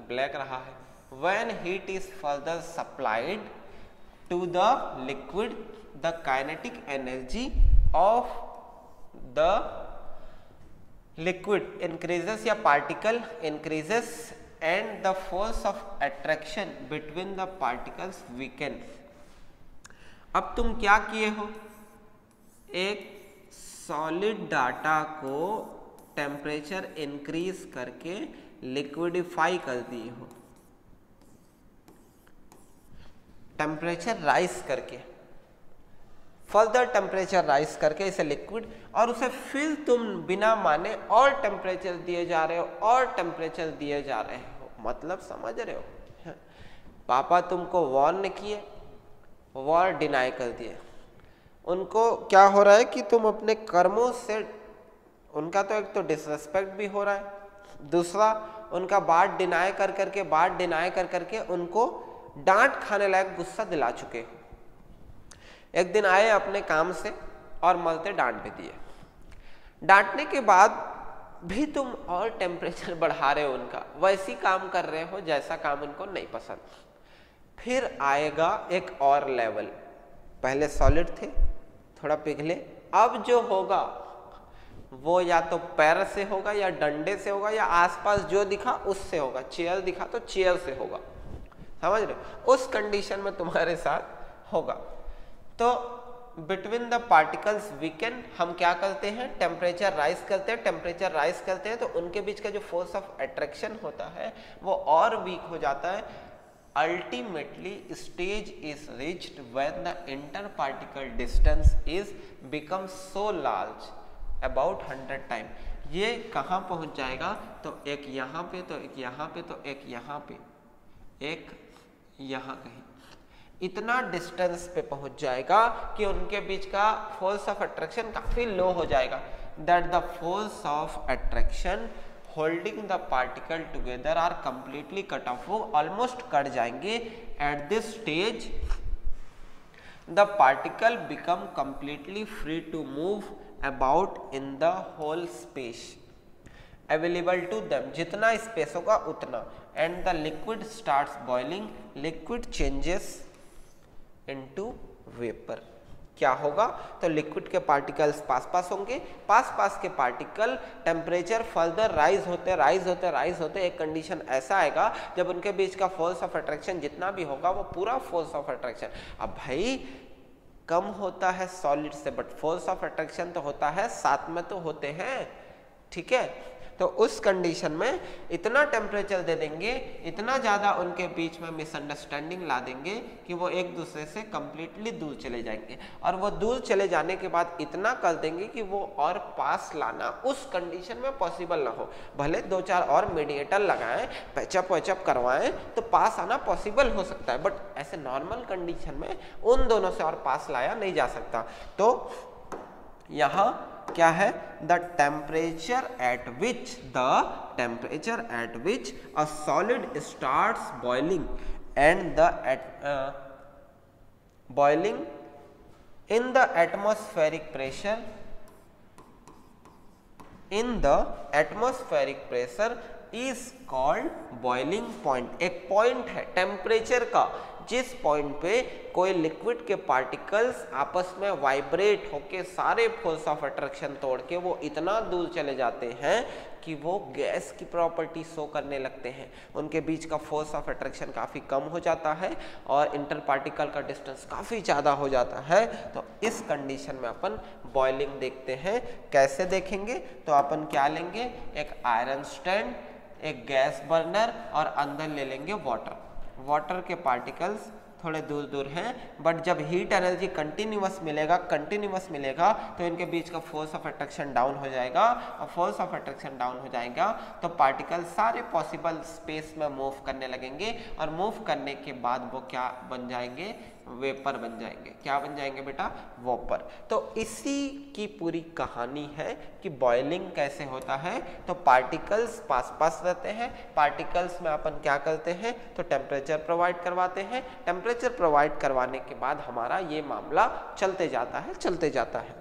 ब्लैक रहा है। When heat is further supplied to the liquid, the kinetic energy of the liquid increases या particle increases and the force of attraction between the particles weakens। अब तुम क्या किए हो, एक सॉलिड डाटा को टेम्परेचर इंक्रीज करके लिक्विडिफाई कर दिए हो, टेम्परेचर राइज करके, फर्दर टेम्परेचर राइज करके इसे लिक्विड, और उसे फिर तुम बिना माने और टेम्परेचर दिए जा रहे हो और टेम्परेचर दिए जा रहे हो। मतलब समझ रहे हो? पापा तुमको वार्न किए, वॉर डिनाई कर दिए। उनको क्या हो रहा है कि तुम अपने कर्मों से, उनका तो एक तो डिसरेस्पेक्ट भी हो रहा है, दूसरा उनका बात डिनाई कर करके उनको डांट खाने लायक गुस्सा दिला चुके हो। एक दिन आए अपने काम से और मलते डांट भी दिए। डांटने के बाद भी तुम और टेम्परेचर बढ़ा रहे हो उनका, वैसी काम कर रहे हो जैसा काम उनको नहीं पसंद। फिर आएगा एक और लेवल, पहले सॉलिड थे, थोड़ा पिघले, अब जो होगा वो या तो पैर से होगा या डंडे से होगा या आसपास जो दिखा उससे होगा। चेयर दिखा तो चेयर से होगा, समझ रहे हो? उस कंडीशन में तुम्हारे साथ होगा। तो बिटवीन द पार्टिकल्स वीकेंड हम क्या करते हैं, टेम्परेचर राइज करते हैं। टेम्परेचर राइज करते हैं तो उनके बीच का जो फोर्स ऑफ अट्रैक्शन होता है वो और वीक हो जाता है। Ultimately stage is reached when the inter particle distance is become so large about 100 time. ये कहाँ पहुंच जाएगा, तो एक यहाँ पे, तो एक यहाँ पे, तो एक यहाँ पे, एक यहाँ कहीं, इतना डिस्टेंस पे पहुंच जाएगा कि उनके बीच का फोर्स ऑफ अट्रैक्शन काफी लो हो जाएगा। That the force of attraction holding the particle together are completely cut off, वो ऑलमोस्ट कट जाएंगे। At this stage the particle become completely free to move about in the whole space available to them, जितना space होगा उतना। And the liquid starts boiling, liquid changes into vapour. क्या होगा, तो liquid के particles पास होंगे, पास के पार्टिकल टेम्परेचर फर्दर राइज होते एक कंडीशन ऐसा आएगा जब उनके बीच का फोर्स ऑफ अट्रैक्शन जितना भी होगा वो पूरा फोर्स ऑफ अट्रैक्शन, अब भाई कम होता है सॉलिड से, बट फोर्स ऑफ अट्रैक्शन तो होता है, साथ में तो होते हैं, ठीक है। तो उस कंडीशन में इतना टेम्परेचर दे देंगे, इतना ज़्यादा उनके बीच में मिसअंडरस्टैंडिंग ला देंगे कि वो एक दूसरे से कंप्लीटली दूर चले जाएंगे। और वो दूर चले जाने के बाद इतना कर देंगे कि वो और पास लाना उस कंडीशन में पॉसिबल ना हो। भले 2-4 और मीडिएटर लगाएं, पैचअप करवाएं तो पास आना पॉसिबल हो सकता है, बट ऐसे नॉर्मल कंडीशन में उन दोनों से और पास लाया नहीं जा सकता। तो यहाँ क्या है, the temperature at which a solid starts boiling and the boiling in the atmospheric pressure is called boiling point. एक पॉइंट है टेम्परेचर का जिस पॉइंट पे कोई लिक्विड के पार्टिकल्स आपस में वाइब्रेट होके सारे फोर्स ऑफ अट्रैक्शन तोड़ के वो इतना दूर चले जाते हैं कि वो गैस की प्रॉपर्टी शो करने लगते हैं। उनके बीच का फोर्स ऑफ अट्रैक्शन काफ़ी कम हो जाता है और इंटर पार्टिकल का डिस्टेंस काफ़ी ज़्यादा हो जाता है। तो इस कंडीशन में अपन बॉइलिंग देखते हैं। कैसे देखेंगे, तो अपन क्या लेंगे, एक आयरन स्टैंड, एक गैस बर्नर और अंदर ले लेंगे वाटर के पार्टिकल्स थोड़े दूर हैं, बट जब हीट एनर्जी कंटिन्यूअस मिलेगा तो इनके बीच का फोर्स ऑफ अट्रैक्शन डाउन हो जाएगा, और फोर्स ऑफ अट्रैक्शन डाउन हो जाएगा तो पार्टिकल सारे पॉसिबल स्पेस में मूव करने लगेंगे, और मूव करने के बाद वो क्या बन जाएंगे, वेपर बन जाएंगे। क्या बन जाएंगे बेटा, वेपर। तो इसी की पूरी कहानी है कि बॉइलिंग कैसे होता है। तो पार्टिकल्स पास रहते हैं, पार्टिकल्स में अपन क्या करते हैं, तो टेम्परेचर प्रोवाइड करवाते हैं। टेम्परेचर प्रोवाइड करवाने के बाद हमारा ये मामला चलते जाता है।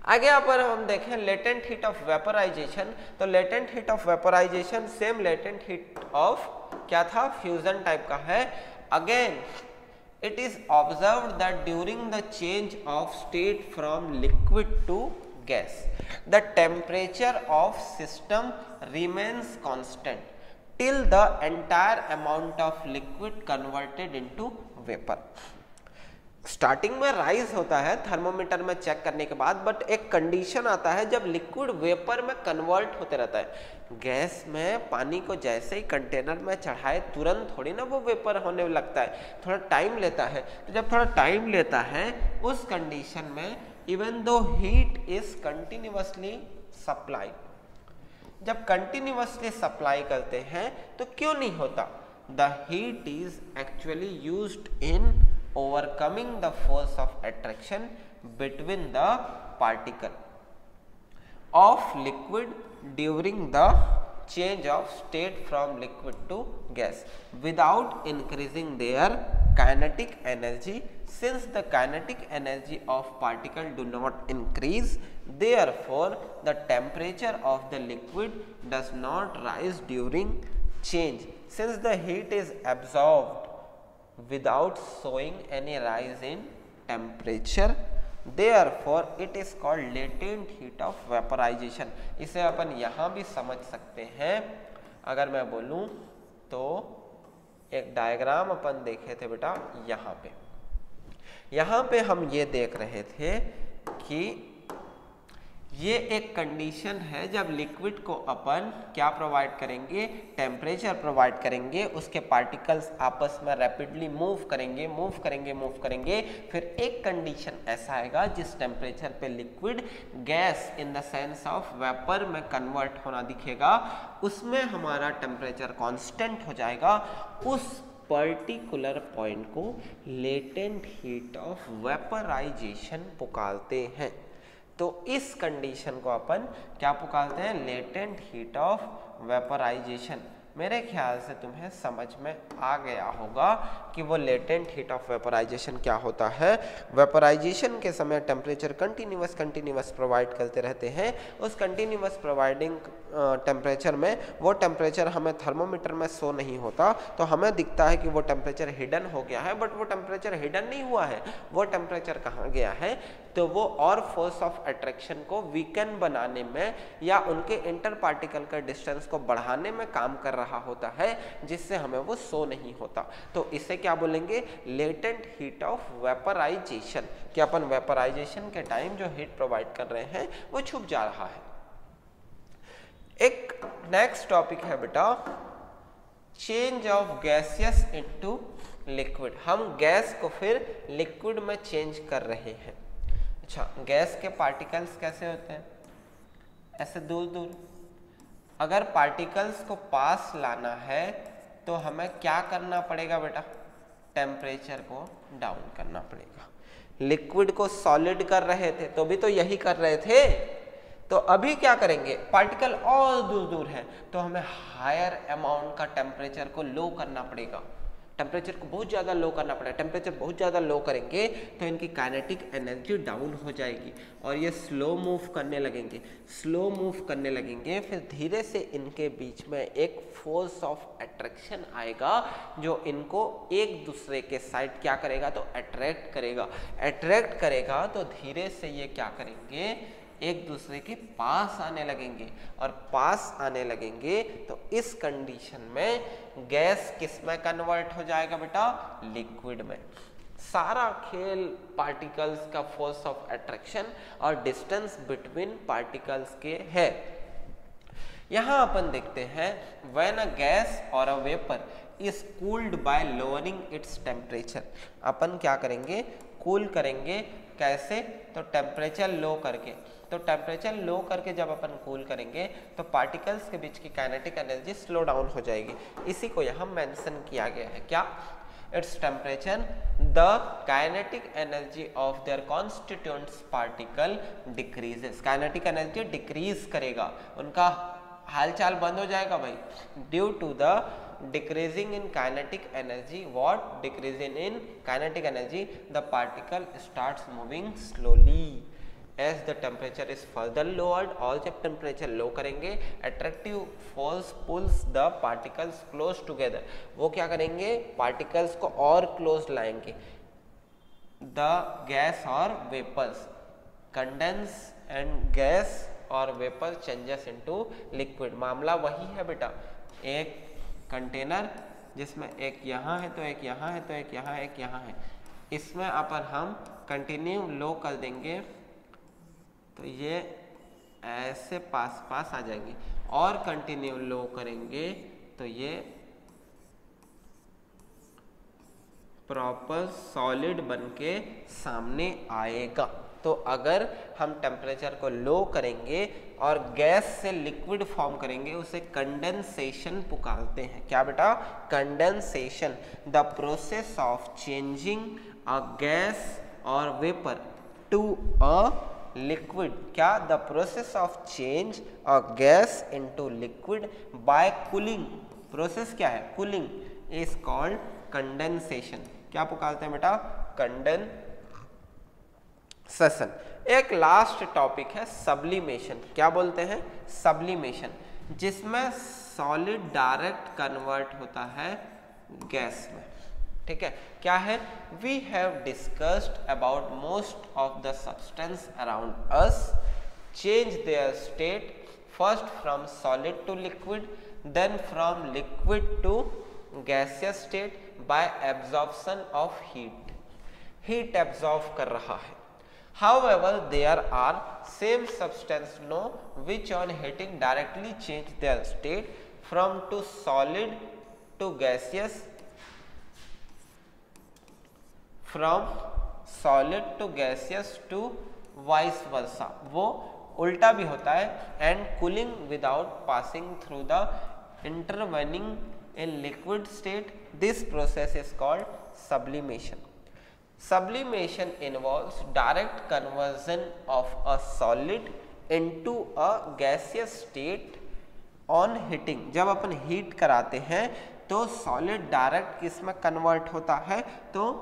आगे यहाँ पर हम देखें लेटेंट हीट ऑफ वेपराइजेशन। तो latent heat of vaporisation same latent heat of क्या था, फ्यूजन टाइप का है। Again it is observed that during the change of state from liquid to gas, the temperature of system remains constant till the entire amount of liquid converted into vapor. Starting में rise होता है thermometer में check करने के बाद, but एक condition आता है जब लिक्विड वेपर में कन्वर्ट होते रहता है। गैस में पानी को जैसे ही कंटेनर में चढ़ाए तुरंत थोड़ी ना वो वेपर होने लगता है, थोड़ा टाइम लेता है। तो जब थोड़ा टाइम लेता है उस कंडीशन में even though heat is continuously supply, जब कंटिन्यूअसली सप्लाई करते हैं तो क्यों नहीं होता, the heat is actually used in overcoming the force of attraction between the particle of liquid during the change of state from liquid to gas without increasing their kinetic energy. Since the kinetic energy of particle do not increase, therefore the temperature of the liquid does not rise during change. Since the heat is absorbed without showing any rise in temperature, therefore it is called latent heat of vaporization. इसे अपन यहाँ भी समझ सकते हैं। अगर मैं बोलूँ तो एक डायग्राम अपन देखे थे बेटा, यहाँ पे हम ये देख रहे थे कि ये एक कंडीशन है जब लिक्विड को अपन क्या प्रोवाइड करेंगे, टेम्परेचर प्रोवाइड करेंगे, उसके पार्टिकल्स आपस में रैपिडली मूव करेंगे। फिर एक कंडीशन ऐसा आएगा जिस टेम्परेचर पे liquid gas in the sense of vapour में कन्वर्ट होना दिखेगा, उसमें हमारा टेम्परेचर कांस्टेंट हो जाएगा। उस पर्टिकुलर पॉइंट को लेटेंट हीट ऑफ वेपराइजेशन पुकारते हैं। तो इस कंडीशन को अपन क्या पुकारते हैं, लेटेंट हीट ऑफ वेपराइजेशन। मेरे ख्याल से तुम्हें समझ में आ गया होगा कि वो लेटेंट हीट ऑफ वेपराइजेशन क्या होता है। वेपराइजेशन के समय टेम्परेचर कंटिन्यूअस प्रोवाइड करते रहते हैं। उस कंटिन्यूअस प्रोवाइडिंग टेम्परेचर में वो टेम्परेचर हमें थर्मोमीटर में शो नहीं होता, तो हमें दिखता है कि वो टेम्परेचर हिडन हो गया है, बट वो टेम्परेचर हिडन नहीं हुआ है। वो टेम्परेचर कहाँ गया है, तो वो और फोर्स ऑफ अट्रैक्शन को वीकन बनाने में या उनके इंटर पार्टिकल का डिस्टेंस को बढ़ाने में काम कर रहा होता है, जिससे हमें वो शो नहीं होता। तो इसे क्या बोलेंगे, लेटेंट हीट ऑफ वेपराइजेशन। कि अपन वेपराइजेशन के टाइम जो हीट प्रोवाइड कर रहे हैं वो छुप जा रहा है। एक नेक्स्ट टॉपिक है बेटा, change of gaseous into liquid. हम गैस को फिर लिक्विड में चेंज कर रहे हैं। अच्छा, गैस के पार्टिकल्स कैसे होते हैं, ऐसे दूर दूर। अगर पार्टिकल्स को पास लाना है तो हमें क्या करना पड़ेगा बेटा, टेम्परेचर को डाउन करना पड़ेगा। लिक्विड को सॉलिड कर रहे थे तो भी तो यही कर रहे थे, तो अभी क्या करेंगे, पार्टिकल और दूर दूर है तो हमें हायर अमाउंट का टेम्परेचर को लो करना पड़ेगा। टेम्परेचर को बहुत ज़्यादा लो करना पड़ेगा। टेम्परेचर बहुत ज़्यादा लो करेंगे तो इनकी काइनेटिक एनर्जी डाउन हो जाएगी और ये स्लो मूव करने लगेंगे। फिर धीरे से इनके बीच में एक फोर्स ऑफ अट्रैक्शन आएगा जो इनको एक दूसरे के साइड क्या करेगा, तो अट्रैक्ट करेगा। तो धीरे से ये क्या करेंगे, एक दूसरे के पास आने लगेंगे, और पास आने लगेंगे तो इस कंडीशन में गैस किस में कन्वर्ट हो जाएगा बेटा, लिक्विड में। सारा खेल पार्टिकल्स का फोर्स ऑफ अट्रैक्शन और डिस्टेंस बिटवीन पार्टिकल्स के है। यहां अपन देखते हैं, व्हेन अ गैस और a vapour is cooled by lowering its temperature. अपन क्या करेंगे, कूल करेंगे। कैसे, तो टेम्परेचर लो करके। तो टेम्परेचर लो करके जब अपन कूल करेंगे तो पार्टिकल्स के बीच की काइनेटिक एनर्जी स्लो डाउन हो जाएगी। इसी को यहाँ मेंशन किया गया है। क्या, its temperature the kinetic energy of their constituents particle decreases. Kinetic energy decrease करेगा, उनका हालचाल बंद हो जाएगा भाई, due to the decreasing in kinetic energy. What decreasing in kinetic energy? The particle starts moving slowly as the temperature is further lowered. और जब temperature low करेंगे, attractive force pulls the particles close together. वो क्या करेंगे, particles को और close लाएंगे। The gas or vapors condense and gas or vapor changes into liquid. मामला वही है बेटा, एक कंटेनर जिसमें एक यहाँ है तो एक यहाँ है तो एक यहाँ है, एक यहाँ है, इसमें अपन हम कंटिन्यू लो कर देंगे तो ये ऐसे पास आ जाएंगी, और कंटिन्यू लो करेंगे तो ये प्रॉपर सॉलिड बनके सामने आएगा। तो अगर हम टेम्परेचर को लो करेंगे और गैस से लिक्विड फॉर्म करेंगे, उसे कंडेंसेशन पुकारते हैं। क्या बेटा, condensation. The process of changing a gas और वेपर टू अ लिक्विड, क्या the process of change a gas into liquid bye cooling, process क्या है, कूलिंग, इज कॉल्ड कंडेंसेशन। क्या पुकारते हैं बेटा, कंडेंसेशन। एक लास्ट टॉपिक है सब्लिमेशन। क्या बोलते हैं, सब्लिमेशन, जिसमें सॉलिड डायरेक्ट कन्वर्ट होता है गैस में। ठीक है, क्या है, we have discussed about most of the substance around us change their state first from solid to liquid, then from liquid to gaseous state by absorption of heat, heat absorb कर रहा है। However, there are same substance no which on heating directly change their state from to solid to gaseous, from solid to gaseous to vice versa, वो उल्टा भी होता है, and cooling without passing through the intervening in liquid state. This process is called sublimation. Sublimation involves direct conversion of a solid into a gaseous state on heating. जब अपन heat कराते हैं तो solid direct किस में convert होता है, तो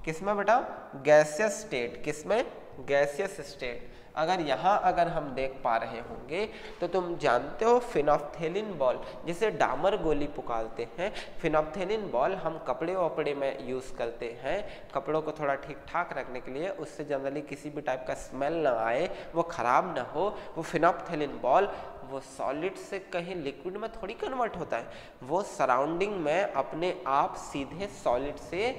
किस में बेटा, गैसियस स्टेट, किस में, गैसियस स्टेट। अगर हम देख पा रहे होंगे तो तुम जानते हो फिनोप्थेलिन बॉल, जिसे डामर गोली पुकारते हैं, फिनोप्थेलिन बॉल हम कपड़े वपड़े में यूज़ करते हैं, कपड़ों को थोड़ा ठीक ठाक रखने के लिए, उससे जनरली किसी भी टाइप का स्मेल ना आए, वो ख़राब ना हो। वो फिनोप्थेलिन बॉल वो सॉलिड से कहीं लिक्विड में थोड़ी कन्वर्ट होता है, वो सराउंडिंग में अपने आप सीधे सॉलिड से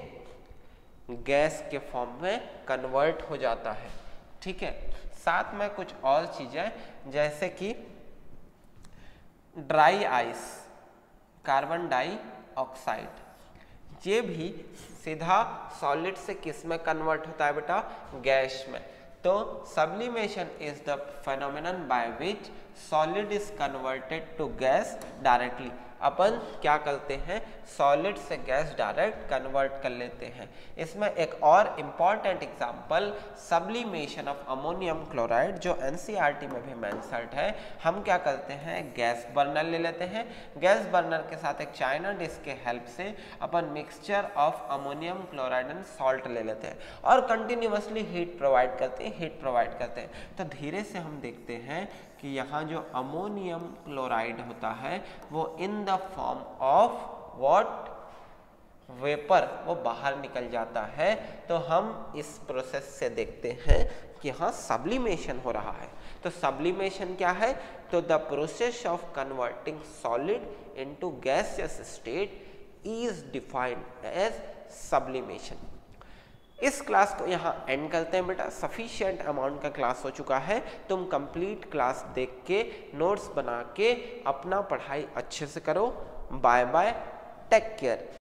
गैस के फॉर्म में कन्वर्ट हो जाता है। ठीक है, साथ में कुछ और चीजें जैसे कि ड्राई आइस, कार्बन डाइऑक्साइड, ये भी सीधा सॉलिड से किस में कन्वर्ट होता है बेटा, गैस में। तो sublimation is the phenomenon by which solid is converted to gas directly. अपन क्या करते हैं, सॉलिड से गैस डायरेक्ट कन्वर्ट कर लेते हैं। इसमें एक और important example sublimation of ammonium chloride, जो एनसीईआरटी में भी मेंशन्ड है। हम क्या करते हैं, गैस बर्नर ले लेते हैं, गैस बर्नर के साथ एक चाइना डिश के हेल्प से अपन mixture of ammonium chloride and salt ले लेते हैं और कंटिन्यूअसली हीट प्रोवाइड करते हैं। तो धीरे से हम देखते हैं कि यहाँ जो अमोनियम क्लोराइड होता है वो इन the form of what, vapour, वो बाहर निकल जाता है। तो हम इस प्रोसेस से देखते हैं कि हाँ सब्लिमेशन हो रहा है। तो सब्लिमेशन क्या है, तो the process of converting solid into gaseous state is defined as sublimation. इस क्लास को यहाँ एंड करते हैं बेटा, सफिशिएंट अमाउंट का क्लास हो चुका है। तुम कंप्लीट क्लास देख के नोट्स बना के अपना पढ़ाई अच्छे से करो। Bye bye, take care.